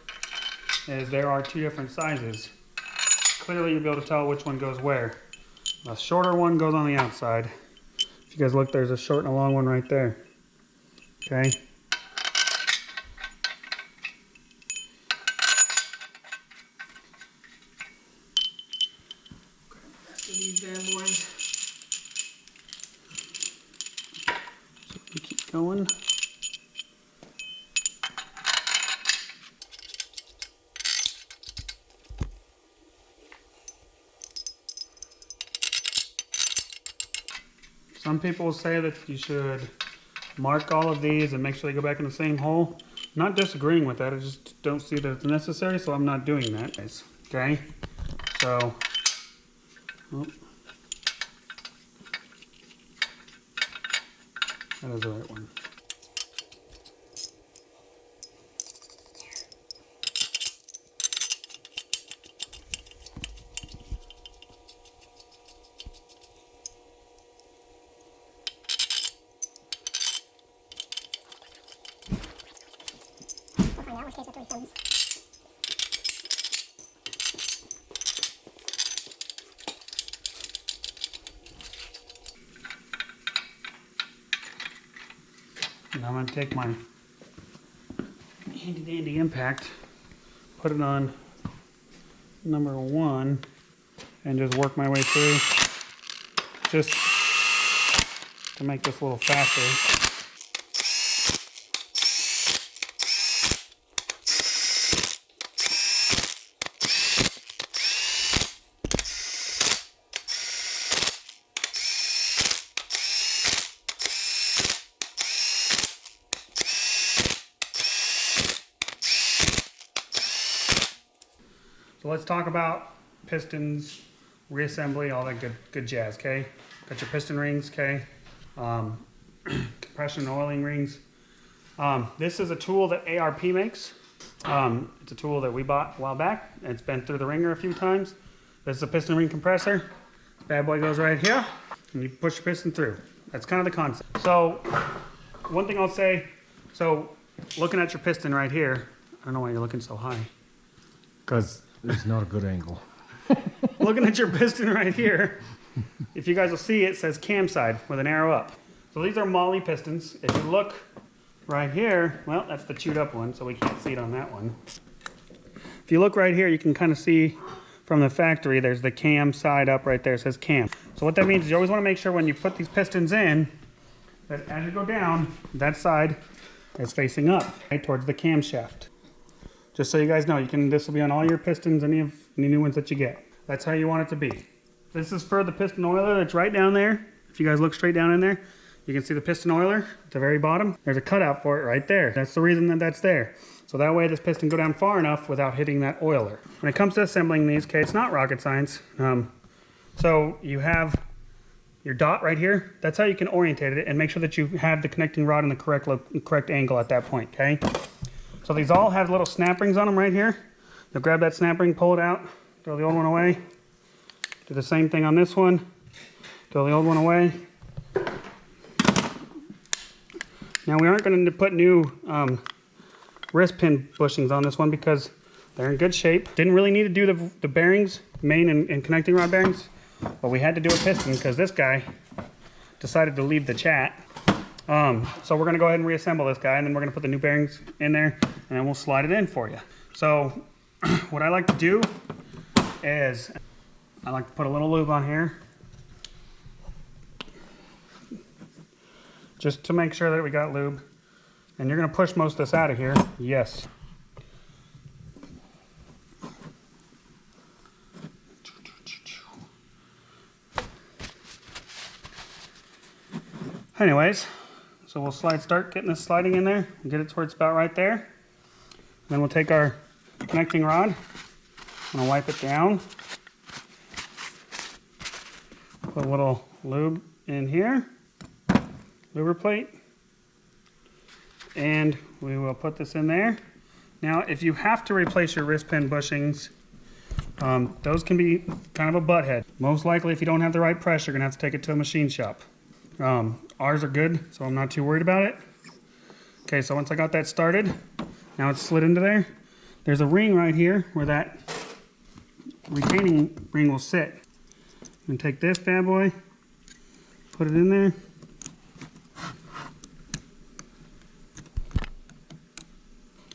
is there are 2 different sizes. Clearly you'll be able to tell which one goes where. The shorter one goes on the outside. If you guys look, there's a short and a long one right there. Okay. These bad boys. So we keep going. Some people will say that you should mark all of these and make sure they go back in the same hole. Not disagreeing with that, I just don't see that it's necessary, so I'm not doing that, guys. Okay? So, oh. That is the right one. And I'm going to take my handy dandy impact, put it on number 1, and just work my way through just to make this a little faster. So let's talk about pistons, reassembly, all that good jazz, okay? Got your piston rings, okay? Compression and oiling rings. This is a tool that ARP makes. It's a tool that we bought a while back. It's been through the ringer a few times. This is a piston ring compressor. This bad boy goes right here, and you push your piston through. That's kind of the concept. So one thing I'll say, so looking at your piston right here, I don't know why you're looking so high. Because it's not a good angle. Looking at your piston right here, if you guys will see, it says cam side with an arrow up. So these are Molly pistons. If you look right here, well, that's the chewed up one, so we can't see it on that one. If you look right here, you can kind of see from the factory, there's the cam side up right there. It says cam. So what that means is you always want to make sure when you put these pistons in, that as you go down, that side is facing up, right, towards the camshaft. Just so you guys know, this will be on all your pistons, any new ones that you get. That's how you want it to be. This is for the piston oiler that's right down there. If you guys look straight down in there, you can see the piston oiler at the very bottom. There's a cutout for it right there. That's the reason that that's there. So that way this piston go down far enough without hitting that oiler. When it comes to assembling these, okay, it's not rocket science. So you have your dot right here. That's how you can orientate it and make sure that you have the connecting rod in the correct angle at that point, okay? So these all have little snap rings on them right here. You'll grab that snap ring, pull it out, throw the old one away. Do the same thing on this one. Throw the old one away. Now we aren't going to put new wrist pin bushings on this one because they're in good shape. Didn't really need to do the bearings, main and connecting rod bearings, but we had to do a piston because this guy decided to leave the chat. So we're going to go ahead and reassemble this guy, and then we're going to put the new bearings in there, and then we'll slide it in for you. So what I like to do is I like to put a little lube on here just to make sure that we got lube. And you're going to push most of this out of here. Yes. Anyways, so we'll start getting this sliding in there and get it towards about right there. And then we'll take our connecting rod. I'm gonna wipe it down. Put a little lube in here, luber plate, and we will put this in there. Now, if you have to replace your wrist pin bushings, those can be kind of a butt head. Most likely, if you don't have the right pressure, you're gonna have to take it to a machine shop. Ours are good, so I'm not too worried about it. Okay, so once I got that started, now it's slid into there. There's a ring right here where that retaining ring will sit. I'm gonna take this bad boy, put it in there.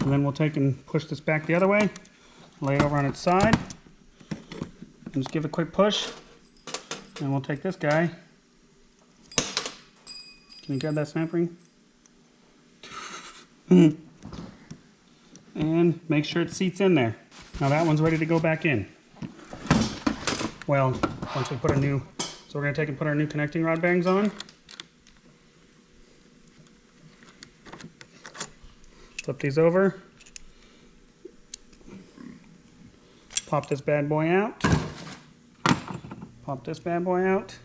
And then we'll take and push this back the other way, lay it over on its side, and just give it a quick push. And we'll take this guy. Can you grab that snap ring? And make sure it seats in there. Now that one's ready to go back in. Well, once we put a new, so we're gonna take and put our new connecting rod bearings on. Flip these over. Pop this bad boy out. Pop this bad boy out.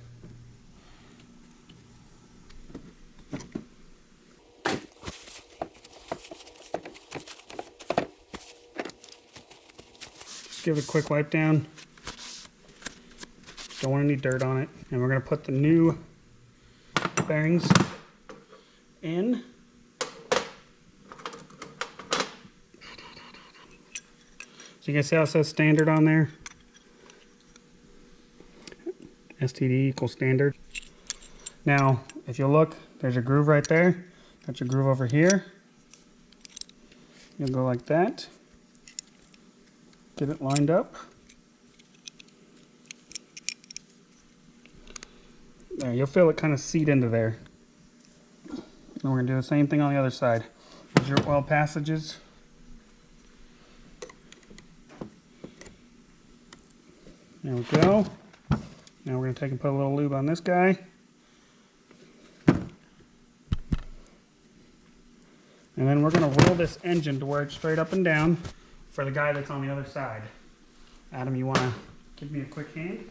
Just give it a quick wipe down. Don't want any dirt on it. And we're going to put the new bearings in. So you can see how it says standard on there. STD equals standard. Now, if you look, there's a groove right there. Got your groove over here. You'll go like that. Get it lined up. There, you'll feel it kind of seat into there. And we're going to do the same thing on the other side. There's your oil passages. There we go. Now we're going to take and put a little lube on this guy. And then we're going to roll this engine to where it's straight up and down for the guy that's on the other side. Adam, you want to give me a quick hand?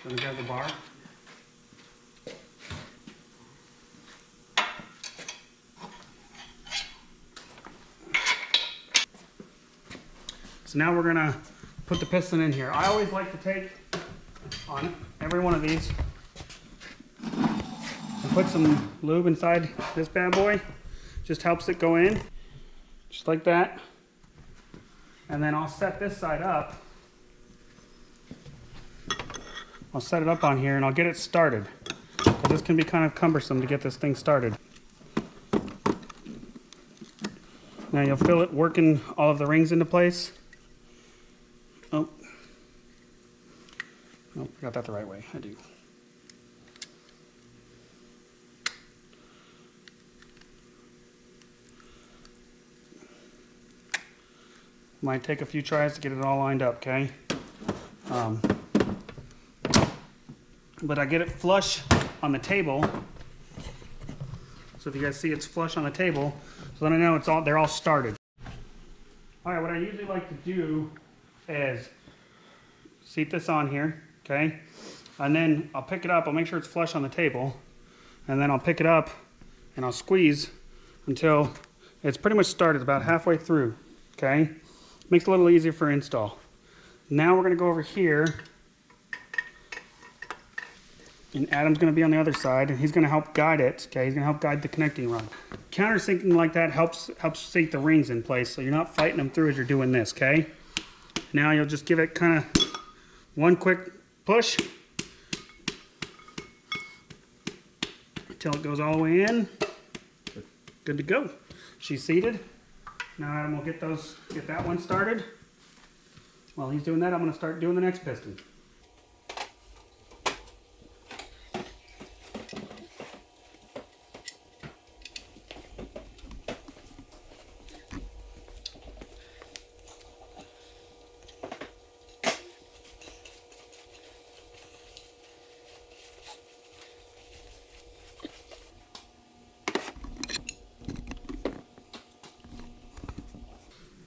Let me grab the bar. So now we're gonna put the piston in here. I always like to take on every one of these and put some lube inside this bad boy. Just helps it go in, just like that. And then I'll set this side up. I'll set it up on here and I'll get it started. Because this can be kind of cumbersome to get this thing started. Now you'll feel it working all of the rings into place. Oh, I got that the right way. I do. Might take a few tries to get it all lined up, okay? But I get it flush on the table. So if you guys see it's flush on the table, so then I know they're all started. All right, what I usually like to do is seat this on here, okay? And then I'll pick it up, I'll make sure it's flush on the table, and then I'll pick it up and I'll squeeze until it's pretty much started, about halfway through, okay? Makes it a little easier for install. Now we're gonna go over here, and Adam's gonna be on the other side, and he's gonna help guide it, okay? He's gonna help guide the connecting rod. Countersinking like that helps sink the rings in place, so you're not fighting them through as you're doing this, okay? Now you'll just give it kind of one quick push until it goes all the way in. Good to go. She's seated. Now Adam will get that one started. While he's doing that, I'm going to start doing the next piston.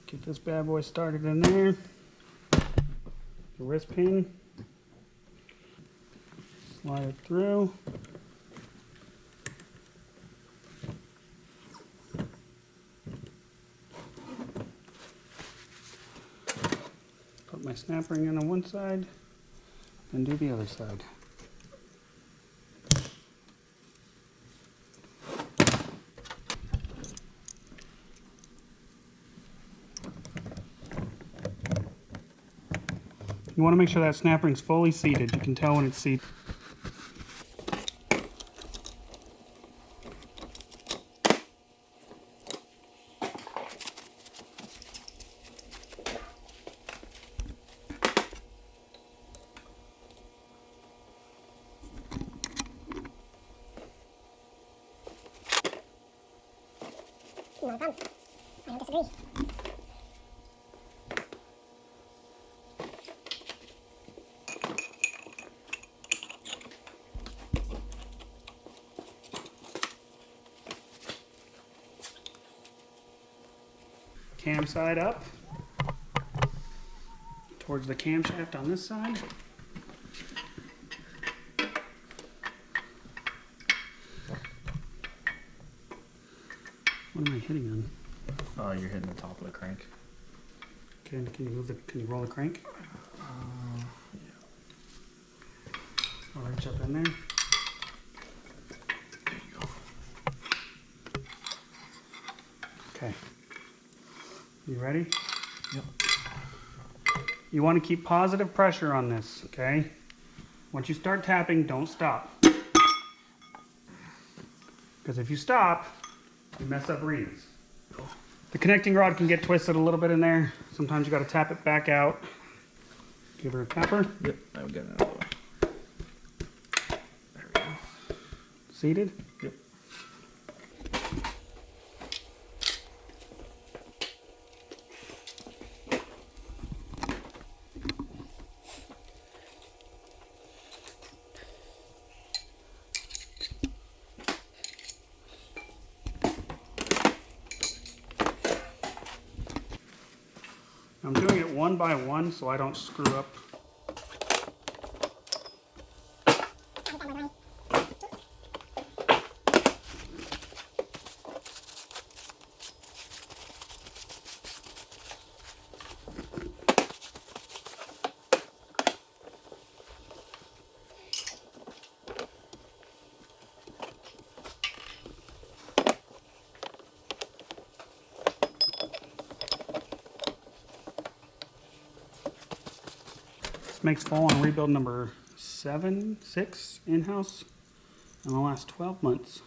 Get this bad boy started in there. The wrist pin. Slide it through. Put my snap ring in on one side and do the other side. You want to make sure that snap ring's fully seated. You can tell when it's seated. No problem. I don't disagree. Cam side up towards the camshaft on this side. What am I hitting on? You're hitting the top of the crank. Can you roll the crank? I'll reach up in there. There you go. Okay. You ready? Yep. You want to keep positive pressure on this, okay? Once you start tapping, don't stop. Because if you stop, you mess up reeds. The connecting rod can get twisted a little bit in there. Sometimes you got to tap it back out. Give her a tapper. Yep, I've got it out of the way. There we go. Seated? Yep. I'm doing it one by one so I don't screw up. Makes fall on rebuild number 6 in-house in the last 12 months.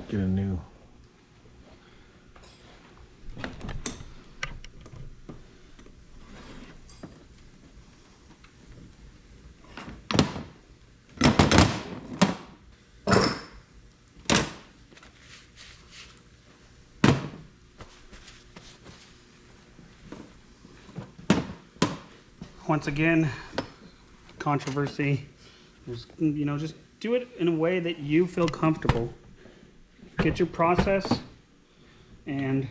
Get a new. Once again, controversy. Just do it in a way that you feel comfortable. Get your process and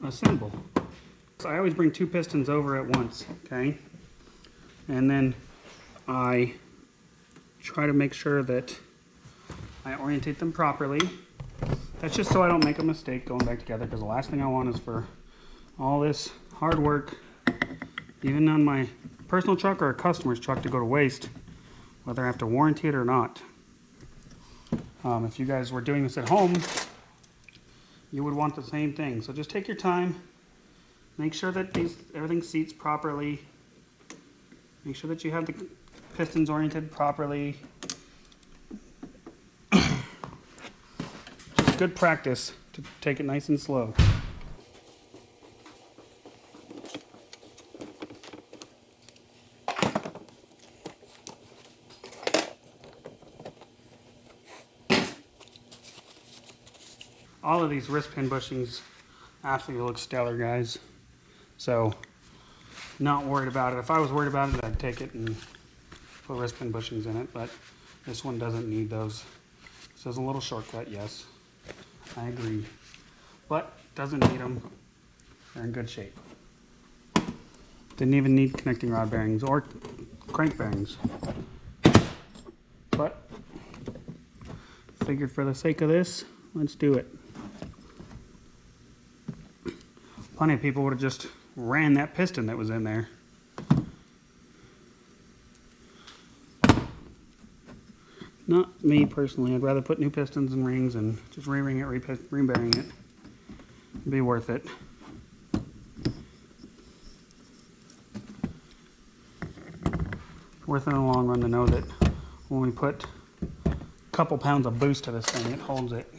assemble. So I always bring 2 pistons over at once, okay? And then I try to make sure that I orientate them properly. That's just so I don't make a mistake going back together, because the last thing I want is for all this hard work, even on my personal truck or a customer's truck, to go to waste, whether I have to warranty it or not. If you guys were doing this at home, you would want the same thing. So just take your time, make sure that everything seats properly, make sure that you have the pistons oriented properly. Just good practice to take it nice and slow. All of these wrist pin bushings absolutely look stellar, guys. So, not worried about it. If I was worried about it, I'd take it and put wrist pin bushings in it, but this one doesn't need those. So, it's a little shortcut, yes. I agree. But, doesn't need them. They're in good shape. Didn't even need connecting rod bearings or crank bearings. But, figured for the sake of this, Let's do it. Plenty of people would have just ran that piston that was in there. Not me personally. I'd rather put new pistons and rings and just re-ring it, re-bearing it. It'd be worth it. Worth it in the long run to know that when we put a couple pounds of boost to this thing, it holds it.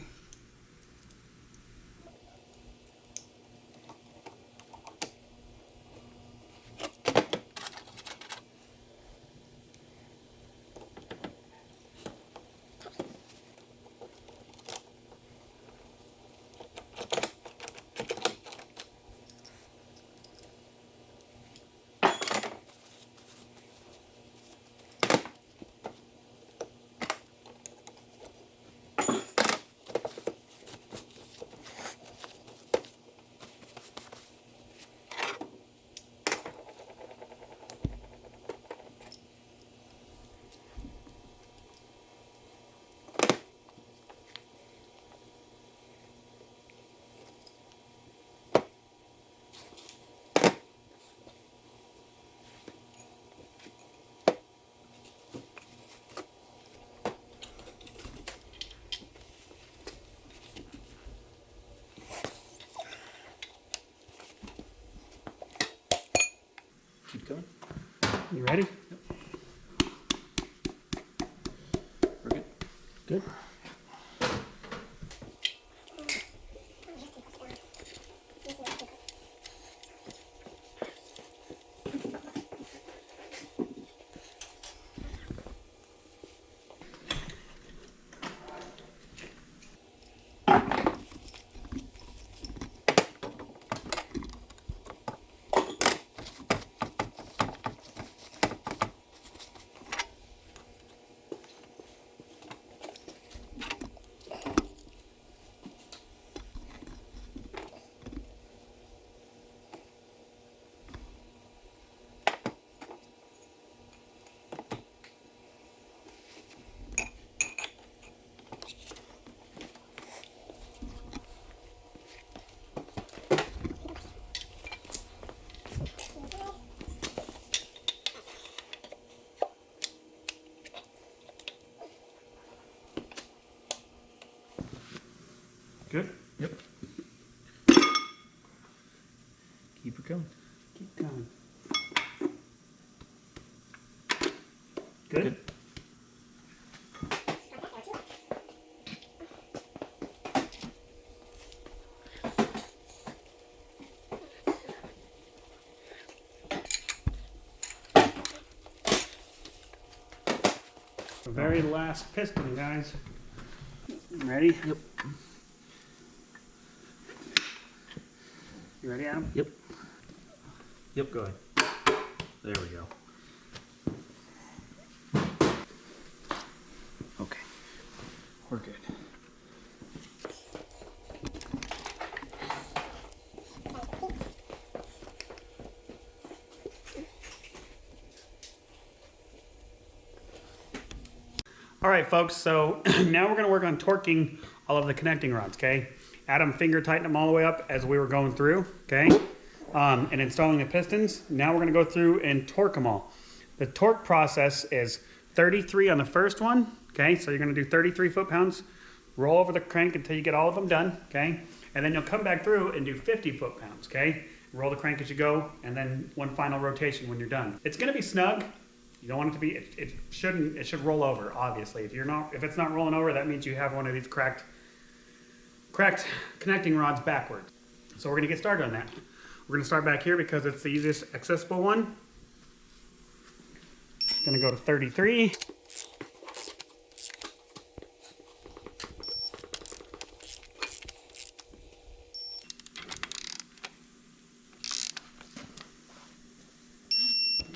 Keep going. You ready? Yep. We're good. Good. Good? Yep. Keep it going. Keep going. Good? The very last piston, guys. Ready? Yep. You ready, Adam? Yep. Yep, go ahead. There we go. Okay. We're good. All right, folks, so now we're gonna work on torquing all of the connecting rods, okay? Adam finger tightened them all the way up as we were going through, okay? And installing the pistons. Now we're gonna go through and torque them all. The torque process is 33 on the first one, okay? So you're gonna do 33 foot-pounds, roll over the crank until you get all of them done, okay? And then you'll come back through and do 50 foot-pounds, okay? Roll the crank as you go, and then one final rotation when you're done. It's gonna be snug. You don't want it to be, it should roll over, obviously. If it's not rolling over, that means you have one of these cracked connecting rods backwards. So we're gonna get started on that. We're gonna start back here because it's the easiest accessible one. Gonna go to 33.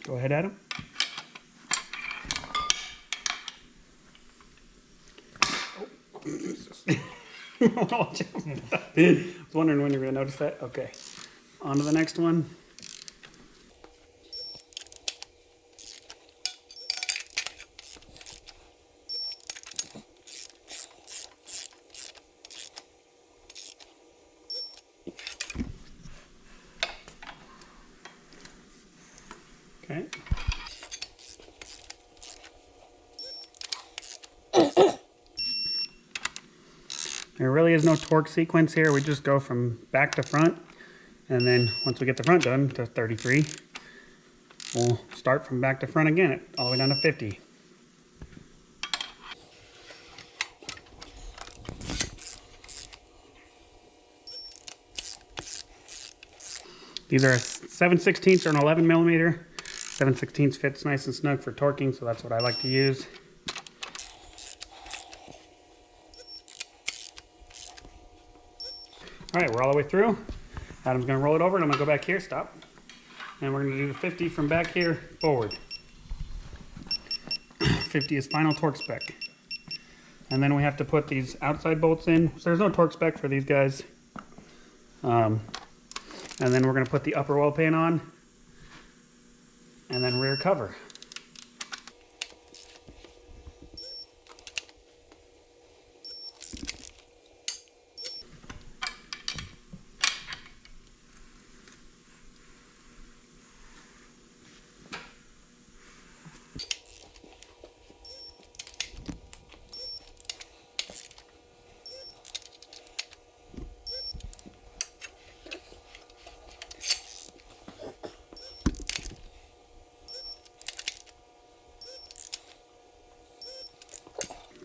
Go ahead, Adam. Watch out. I was wondering when you were going to notice that. Okay. On to the next one. There really is no torque sequence here. We just go from back to front. And then once we get the front done to 33, we'll start from back to front again, all the way down to 50. These are a 7/16 or an 11 millimeter. 7/16 fits nice and snug for torquing, so that's what I like to use. All right, we're all the way through. Adam's gonna roll it over and I'm gonna go back here, stop. And we're gonna do the 50 from back here forward. 50 is final torque spec. And then we have to put these outside bolts in. So there's no torque spec for these guys. And then we're gonna put the upper oil pan on and then rear cover.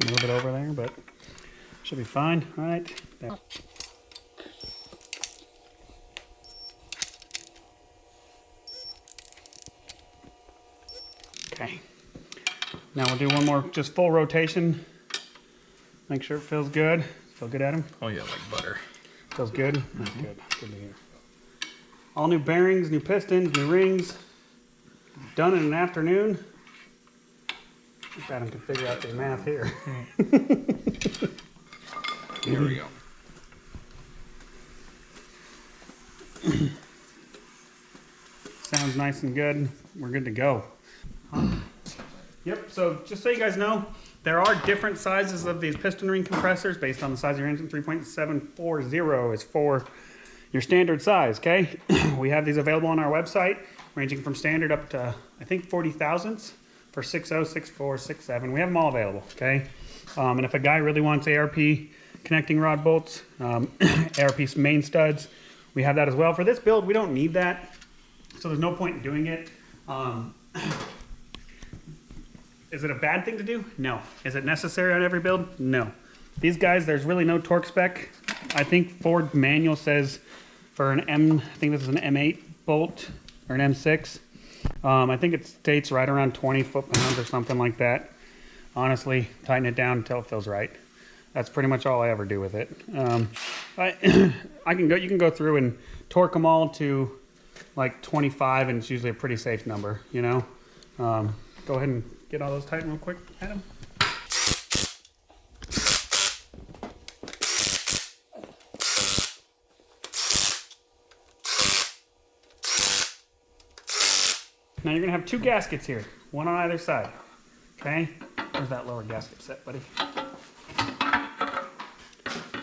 A little bit over there, but should be fine. All right. There. Okay. Now we'll do one more, just full rotation. Make sure it feels good. Feel good, Adam? Oh yeah, like butter. Feels good? That's good. Good to hear. All new bearings, new pistons, new rings. Done in an afternoon. If Adam can figure out the math here. Here we go. Sounds nice and good. We're good to go. Yep, so just so you guys know, there are different sizes of these piston ring compressors based on the size of your engine. 3.740 is for your standard size, okay? We have these available on our website, ranging from standard up to, I think, 40 thousandths for 6.0, 6.4, 6.7. We have them all available, okay? And if a guy really wants ARP connecting rod bolts, ARP main studs, we have that as well. For this build, we don't need that, so there's no point in doing it. Is it a bad thing to do? No. Is it necessary on every build? No. These guys, there's really no torque spec. I think Ford manual says for an I think this is an M8 bolt or an M6. I think it states right around 20 foot-pounds or something like that. Honestly, tighten it down until it feels right. That's pretty much all I ever do with it. You can go through and torque them all to like 25, and it's usually a pretty safe number, you know? Go ahead and get all those tightened real quick, Adam. Now you're gonna have two gaskets here, one on either side, okay? Where's that lower gasket set, buddy?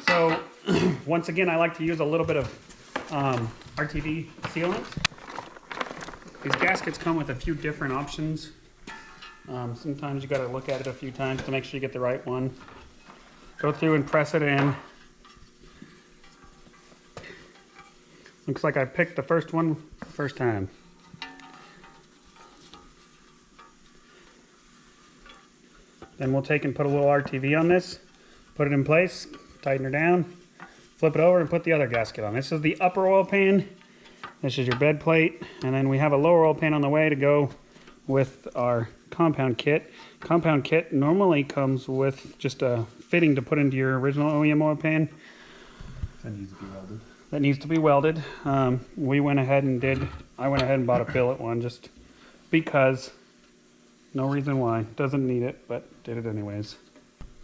So, once again, I like to use a little bit of RTV sealant. These gaskets come with a few different options. Sometimes you gotta look at it a few times to make sure you get the right one. Go through and press it in. Looks like I picked the first one first time. Then we'll take and put a little RTV on this, put it in place, tighten her down, flip it over and put the other gasket on. This is the upper oil pan. This is your bed plate. And then we have a lower oil pan on the way to go with our compound kit. Compound kit normally comes with just a fitting to put into your original OEM oil pan. That needs to be welded. That needs to be welded. I went ahead and bought a billet one just because. No reason why. Doesn't need it, but did it anyways.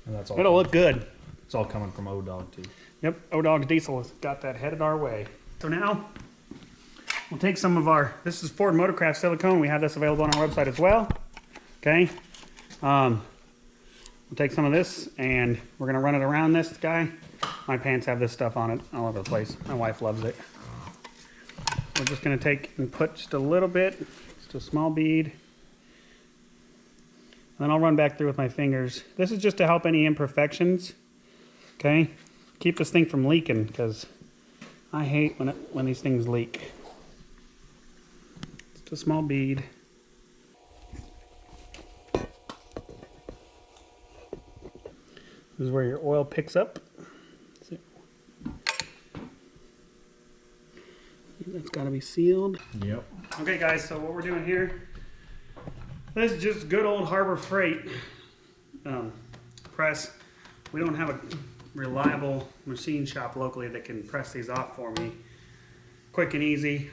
And that's all. It'll look good. It's all coming from O-Dog too. Yep, O-Dog Diesel has got that headed our way. So now, we'll take some of our, this is Ford Motorcraft silicone. We have this available on our website as well. Okay. We'll take some of this and we're gonna run it around this guy. My pants have this stuff on it all over the place. My wife loves it. We're just gonna take and put just a little bit, just a small bead. And then I'll run back through with my fingers. This is just to help any imperfections. Okay? keep this thing from leaking, because I hate when these things leak. Just a small bead. This is where your oil picks up. That's got to be sealed. Yep. Okay guys, so what we're doing here, this is just good old Harbor Freight press. We don't have a reliable machine shop locally that can press these off for me quick and easy.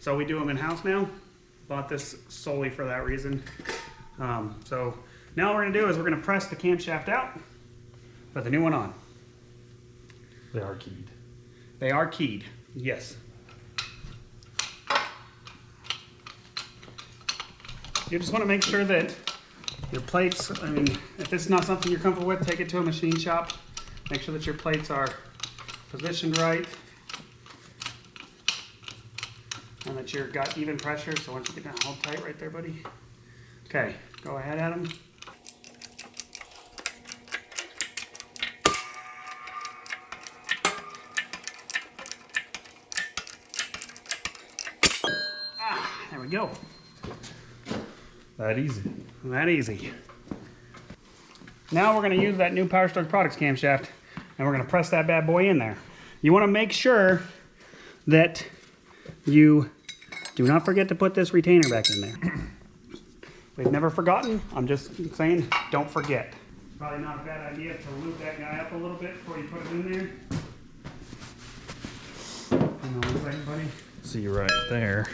So we do them in-house now. Bought this solely for that reason. So now what we're going to do is we're going to press the camshaft out, put the new one on. They are keyed. They are keyed, yes. You just want to make sure that your plates, I mean, if this is not something you're comfortable with, take it to a machine shop. Make sure that your plates are positioned right and that you've got even pressure. So once you get down, hold tight right there, buddy. Okay, go ahead, Adam. There we go. That easy. That easy. Now we're going to use that new Powerstroke Products camshaft, and we're going to press that bad boy in there. You want to make sure that you do not forget to put this retainer back in there. We've never forgotten. I'm just saying, don't forget. Probably not a bad idea to lube that guy up a little bit before you put it in there. Hang on one second, buddy. See right there,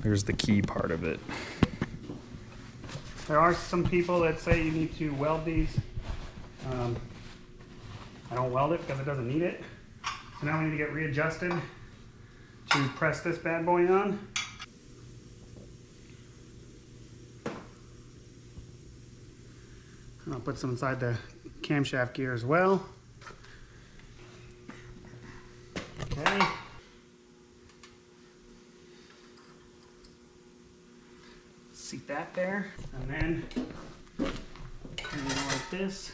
there's the key part of it. There are some people that say you need to weld these. I don't weld it because it doesn't need it. So now we need to get readjusted to press this bad boy on. And I'll put some inside the camshaft gear as well. Okay. Seat that there, and then turn it like this.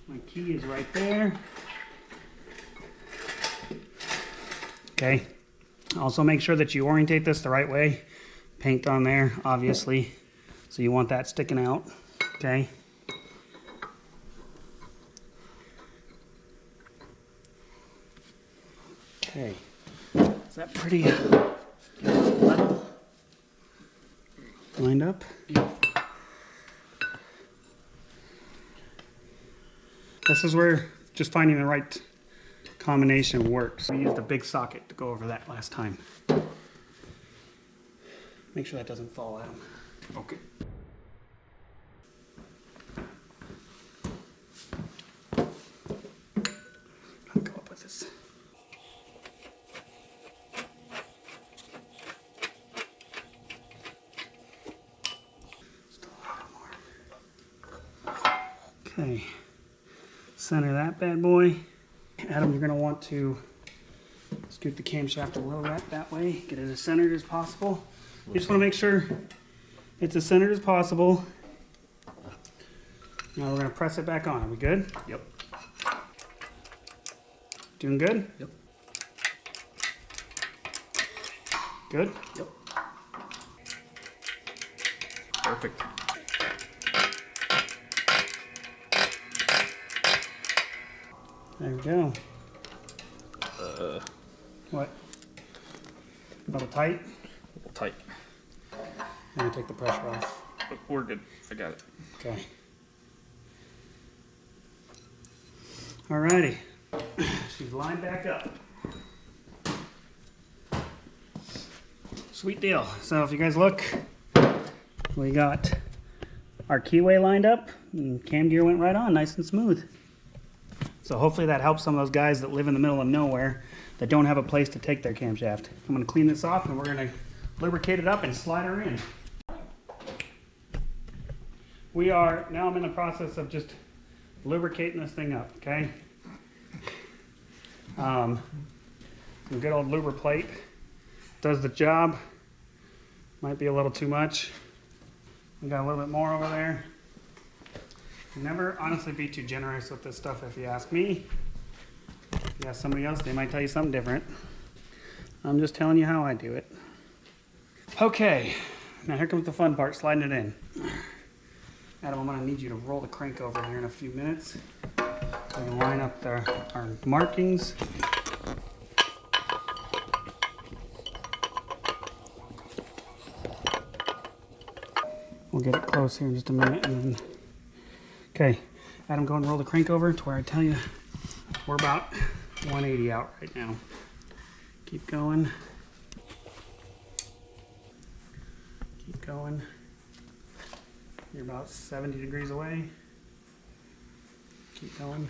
My key is right there. Okay. Also make sure that you orientate this the right way. Paint on there, obviously. So you want that sticking out. Okay. Okay. Is that pretty level? Lined up? Yep. This is where just finding the right combination works. We used a big socket to go over that last time. Make sure that doesn't fall out. Okay. I'll go up with this. Still a little more. Okay. Center that bad boy. Adam, you're going to want to scoot the camshaft a little bit that way. Get it as centered as possible. You just want to make sure it's as centered as possible. Now we're going to press it back on. Are we good? Yep. Doing good? Yep. Good? Yep. Perfect. There we go. What? A little tight? A little tight. Let me take the pressure off. But we're good. I got it. Okay. Alrighty. She's lined back up. Sweet deal. So if you guys look, we got our keyway lined up and cam gear went right on, nice and smooth. So hopefully that helps some of those guys that live in the middle of nowhere that don't have a place to take their camshaft. I'm going to clean this off and we're going to lubricate it up and slide her in. Now I'm in the process of just lubricating this thing up, okay? Some good old luber plate. Does the job. Might be a little too much. We got a little bit more over there. Never honestly be too generous with this stuff if you ask me. You got somebody else, they might tell you something different. I'm just telling you how I do it. Okay, now here comes the fun part, sliding it in. Adam, I'm gonna need you to roll the crank over here in a few minutes. So we can line up our markings. We'll get it close here in just a minute. And then... Okay, Adam, go and roll the crank over to where I tell you we're about 180 out right now. Keep going. Keep going. You're about 70 degrees away. Keep going.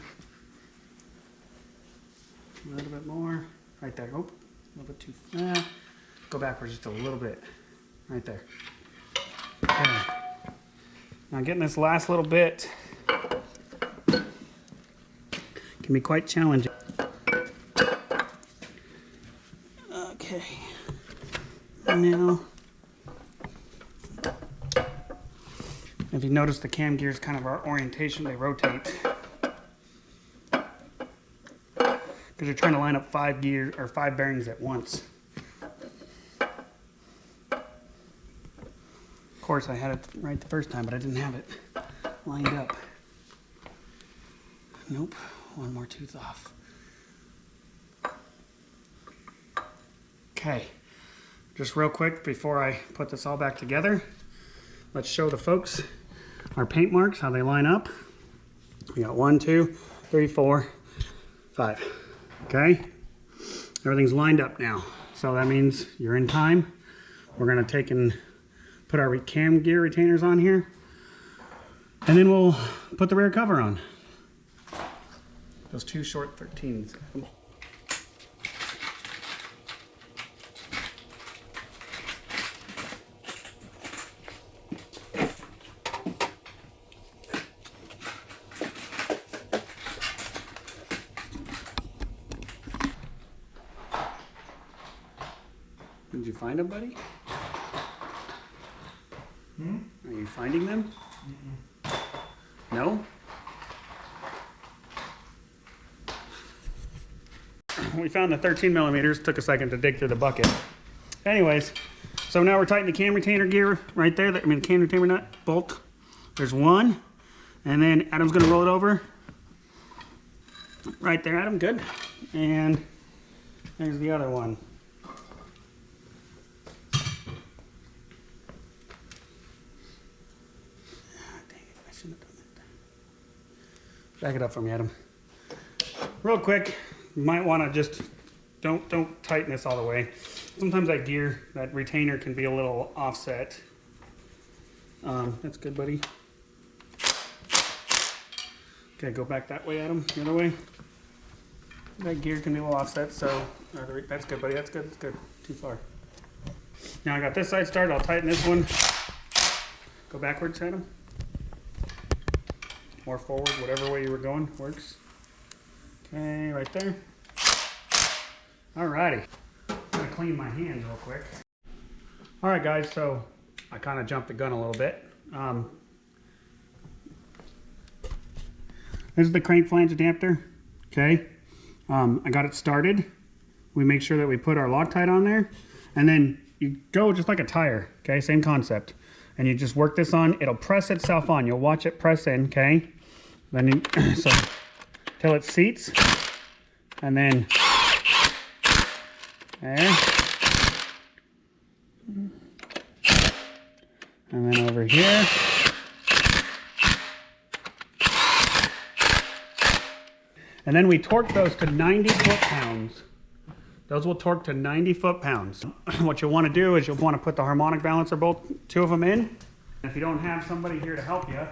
A little bit more. Right there. Oh, a little bit too fast. Go backwards just a little bit. Right there. Okay. Now getting this last little bit can be quite challenging. Okay. Now, if you notice, the cam gears kind of our orientation, they rotate. Because you're trying to line up 5 gears or 5 bearings at once. Of course, I had it right the first time, but I didn't have it lined up. Nope, one more tooth off. Okay, just real quick before I put this all back together, let's show the folks our paint marks, how they line up. We got 1, 2, 3, 4, 5. Okay, everything's lined up now. So that means you're in time. We're gonna take and put our cam gear retainers on here, and then we'll put the rear cover on. Those 2 short 13s. Did you find them, buddy? Are you finding them? No? We found the 13 millimeters. Took a second to dig through the bucket. Anyways, so now we're tightening the cam retainer gear right there. I mean, the cam retainer nut bolt. There's one. And then Adam's going to roll it over. Right there, Adam. Good. And there's the other one. Back it up for me, Adam. Real quick, you might want to just don't tighten this all the way. Sometimes that gear, that retainer can be a little offset. That's good, buddy. Okay, go back that way, Adam. The other way. That gear can be a little offset, so that's good, buddy. That's good. That's good. Too far. Now I got this side started. I'll tighten this one. Go backwards, Adam. More forward, whatever way you were going works. Okay, right there. Alrighty. I'm gonna clean my hands real quick. Alright guys, so I kind of jumped the gun a little bit. This is the crank flange adapter. Okay. I got it started. We make sure that we put our Loctite on there. And then you go just like a tire. Okay, same concept. And you just work this on. It'll press itself on. You'll watch it press in, okay? Then you, so till it seats, and then there, and then over here, and then we torque those to 90 foot-pounds. Those will torque to 90 foot-pounds. What you'll want to do is you'll want to put the harmonic balancer bolt, 2 of them in. If you don't have somebody here to help you,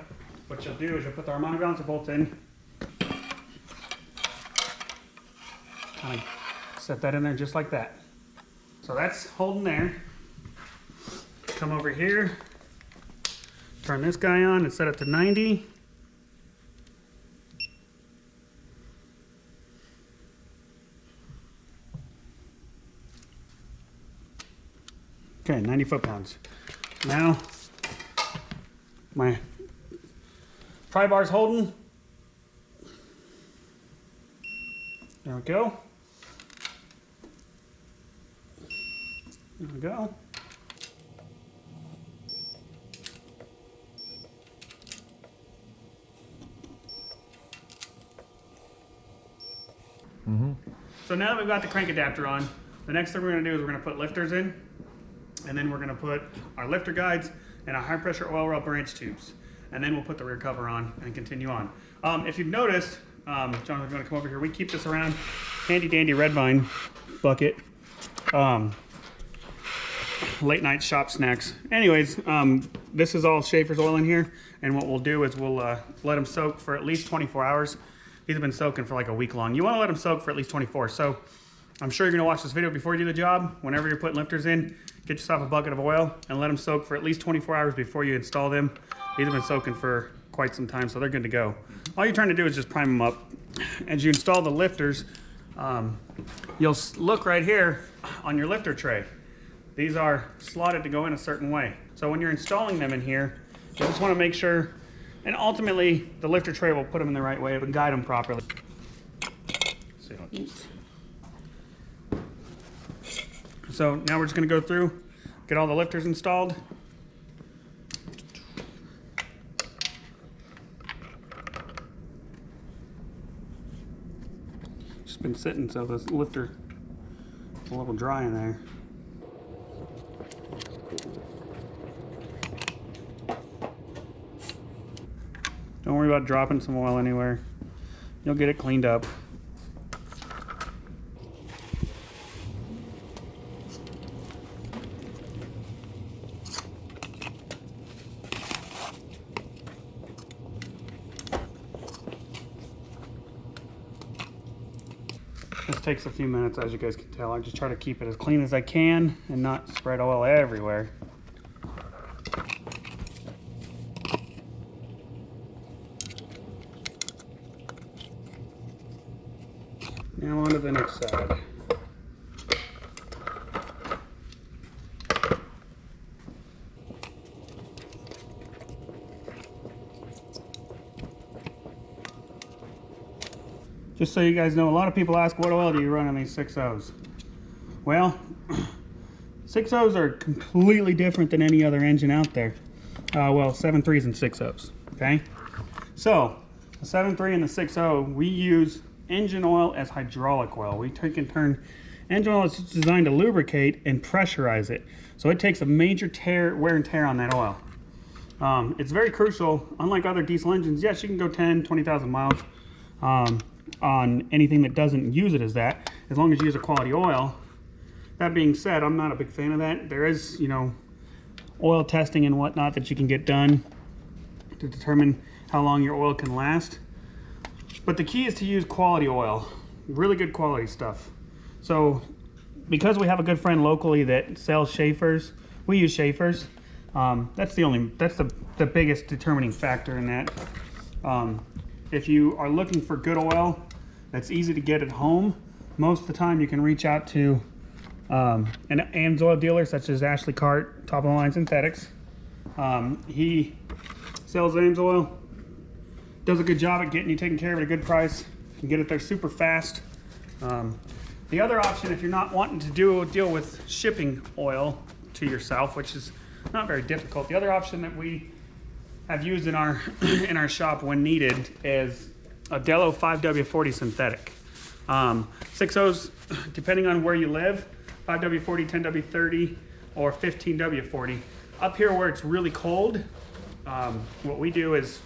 what you'll do is you'll put the harmonic balancer bolts in. Kind of set that in there just like that. So that's holding there. Come over here, turn this guy on and set it to 90. Okay, 90 foot-pounds. Now, my pry bar's holding. There we go. There we go. So now that we've got the crank adapter on, the next thing we're going to do is we're going to put lifters in, and then we're going to put our lifter guides and our high pressure oil well branch tubes, and then we'll put the rear cover on and continue on. If you've noticed, Jonathan's going to come over here. We keep this around handy dandy red vine bucket. Late night shop snacks. Anyways, this is all Schaefer's oil in here, and what we'll do is we'll let them soak for at least 24 hours. These have been soaking for like a week long. You want to let them soak for at least 24. So I'm sure you're going to watch this video before you do the job. Whenever you're putting lifters in, get yourself a bucket of oil and let them soak for at least 24 hours before you install them. These have been soaking for quite some time, so they're good to go. All you're trying to do is just prime them up. As you install the lifters, you'll look right here on your lifter tray. These are slotted to go in a certain way. So when you're installing them in here, you just want to make sure, and ultimately the lifter tray will put them in the right way, it will guide them properly. So now we're just going to go through, get all the lifters installed. Just been sitting, so this lifter is a little dry in there. Don't worry about dropping some oil anywhere. You'll get it cleaned up. This takes a few minutes, as you guys can tell. I just try to keep it as clean as I can and not spread oil everywhere. Now on to the next side. Just so you guys know, a lot of people ask, what oil do you run on these 6.0s? Well, 6.0s are completely different than any other engine out there. Well, 7.3s and 6.0s, okay? So, the 7.3 and the 6.0, we use engine oil as hydraulic oil. We take and turn engine oil is designed to lubricate and pressurize it. So it takes a major wear and tear on that oil. It's very crucial. Unlike other diesel engines, yes, you can go 10, 20,000 miles on anything that doesn't use it as that, as long as you use a quality oil. That being said, I'm not a big fan of that. There is, you know, oil testing and whatnot that you can get done to determine how long your oil can last. But the key is to use quality oil, really good quality stuff. So because we have a good friend locally that sells Schaefer's, we use Schaefer's. That's the biggest determining factor in that. If you are looking for good oil that's easy to get at home, most of the time you can reach out to an AMSOIL dealer such as Ashley Cart, top of the line synthetics. He sells AMSOIL, does a good job at getting you taken care of at a good price. You can get it there super fast. The other option, if you're not wanting to deal with shipping oil to yourself, which is not very difficult, the other option that we have used in our in our shop when needed is a Dello 5W40 synthetic. 6.0s, depending on where you live, 5W40, 10W30, or 15W40. Up here where it's really cold, what we do is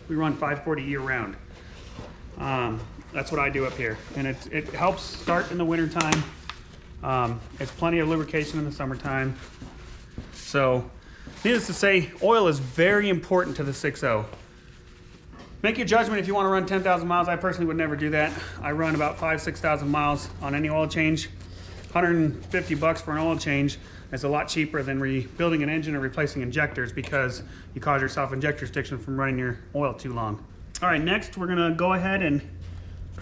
we run 540 year round. That's what I do up here, and it helps start in the winter time. It's plenty of lubrication in the summertime. So, needless to say, oil is very important to the 6.0. Make your judgment if you want to run 10,000 miles. I personally would never do that. I run about 5,000–6,000 miles on any oil change. 150 bucks for an oil change is a lot cheaper than rebuilding an engine or replacing injectors, because you cause yourself injector stiction from running your oil too long. All right, next we're gonna go ahead and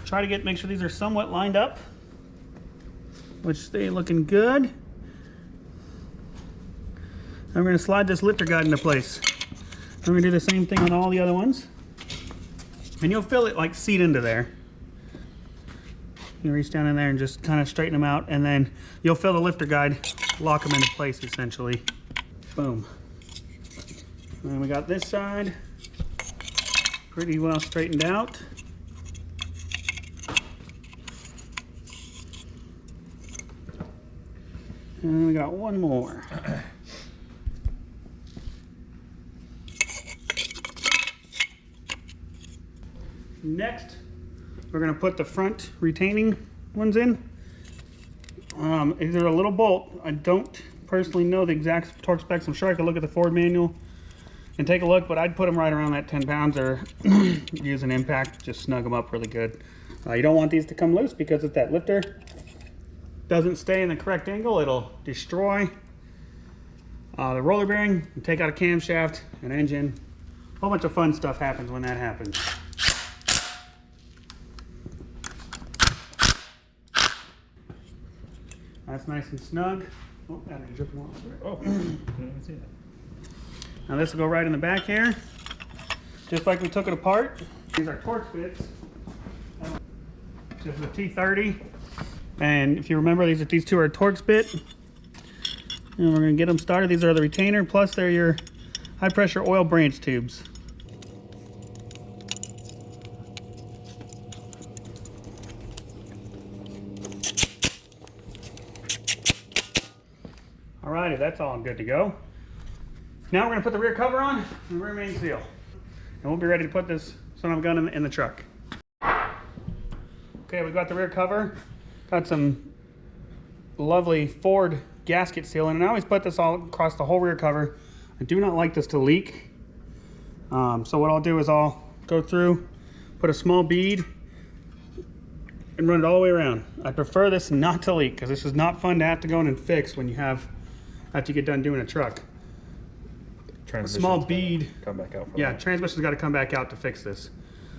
try to make sure these are somewhat lined up, which they looking good. And we're gonna slide this lifter guide into place. We're gonna do the same thing on all the other ones. And you'll feel it like seat into there. You reach down in there and just kind of straighten them out, and then you'll fill the lifter guide, lock them into place essentially. Boom. And then we got this side pretty well straightened out. And then we got one more. Next, we're going to put the front retaining ones in. These are a little bolt. I don't personally know the exact torque specs. I'm sure I could look at the Ford manual and take a look, but I'd put them right around that 10 pounds or use an impact, just snug them up really good. You don't want these to come loose because if that lifter doesn't stay in the correct angle, it'll destroy the roller bearing and take out a camshaft, an engine. A whole bunch of fun stuff happens when that happens. That's nice and snug. Oh, that is dripping off there. Oh, didn't even see that. Now this will go right in the back here, just like we took it apart. These are torque bits. This is a T30, and if you remember, these two are a Torx bit. And we're going to get them started. These are the retainer, plus they're your high pressure oil branch tubes. Alrighty, that's all good to go. Now we're going to put the rear cover on and the rear main seal. And we'll be ready to put this son of a gun in the truck. Okay, we got the rear cover. Got some lovely Ford gasket sealing, and I always put this all across the whole rear cover. I do not like this to leak. So what I'll do is I'll go through, put a small bead, and run it all the way around. I prefer this not to leak because this is not fun to have to go in and fix when after you get done doing a truck. A small bead, come back out. Yeah, transmission's got to come back out to fix this.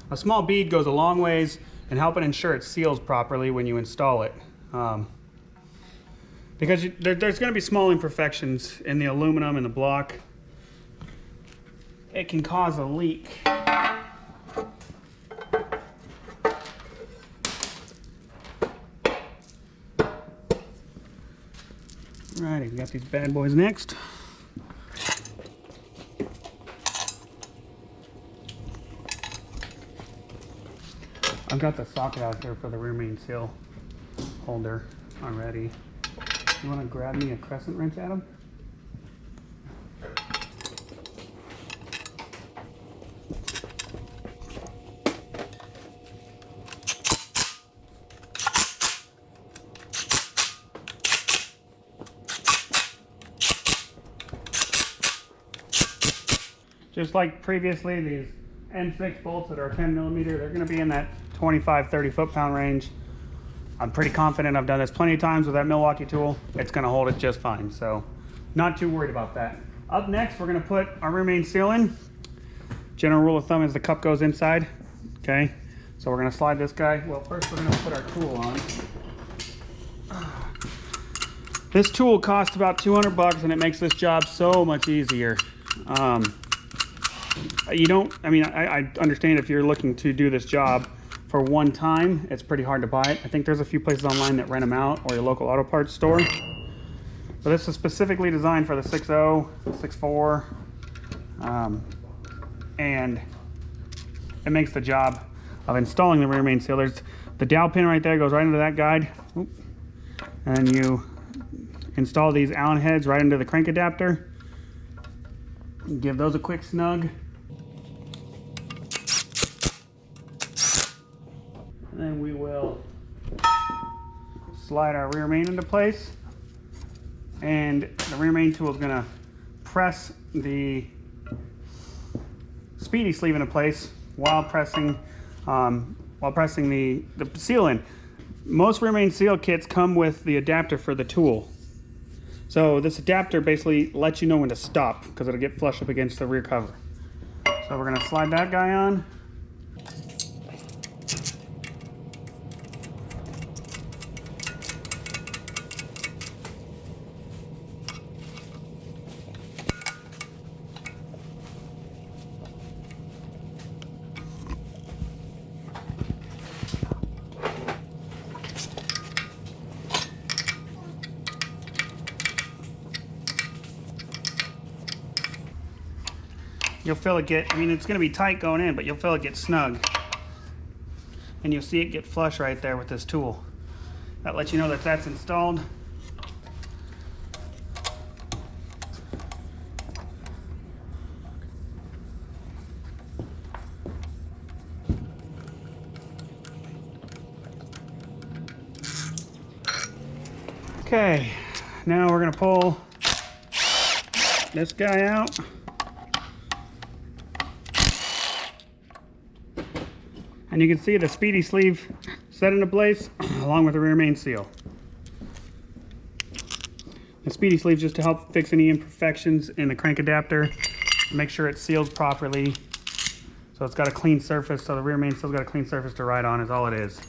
A small bead goes a long ways in helping ensure it seals properly when you install it. Because there's going to be small imperfections in the aluminum and the block. It can cause a leak. Alrighty, we got these bad boys next. I've got the socket out here for the rear main seal holder already. You want to grab me a crescent wrench, Adam? Just like previously, these N6 bolts that are 10 millimeter, they're going to be in that 25-30 foot-pound range. I'm pretty confident. I've done this plenty of times with that Milwaukee tool. It's going to hold it just fine, so not too worried about that. Up next, we're going to put our rear main seal in. General rule of thumb is the cup goes inside. Okay, so we're going to slide this guy. Well, first we're going to put our tool on. This tool costs about 200 bucks, and it makes this job so much easier. I understand if you're looking to do this job for one time, it's pretty hard to buy it. I think there's a few places online that rent them out, or your local auto parts store. But this is specifically designed for the 6.0, 6.4, and it makes the job of installing the rear main seal. There's the dowel pin right there, goes right into that guide. Oop. And then you install these Allen heads right into the crank adapter. Give those a quick snug. And then we will slide our rear main into place. And the rear main tool is going to press the speedy sleeve into place while pressing the seal in. Most rear main seal kits come with the adapter for the tool. So this adapter basically lets you know when to stop because it'll get flush up against the rear cover. So we're going to slide that guy on. you'll feel it get, I mean, it's gonna be tight going in, but you'll feel it get snug. And you'll see it get flush right there with this tool. That lets you know that that's installed. Okay, now we're gonna pull this guy out. And you can see the speedy sleeve set into place along with the rear main seal. The speedy sleeve just to help fix any imperfections in the crank adapter, make sure it seals properly. So it's got a clean surface, so the rear main seal's got a clean surface to ride on is all it is.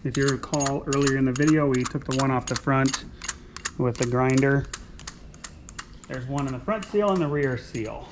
If you recall earlier in the video, we took the one off the front with the grinder. There's one in the front seal and the rear seal.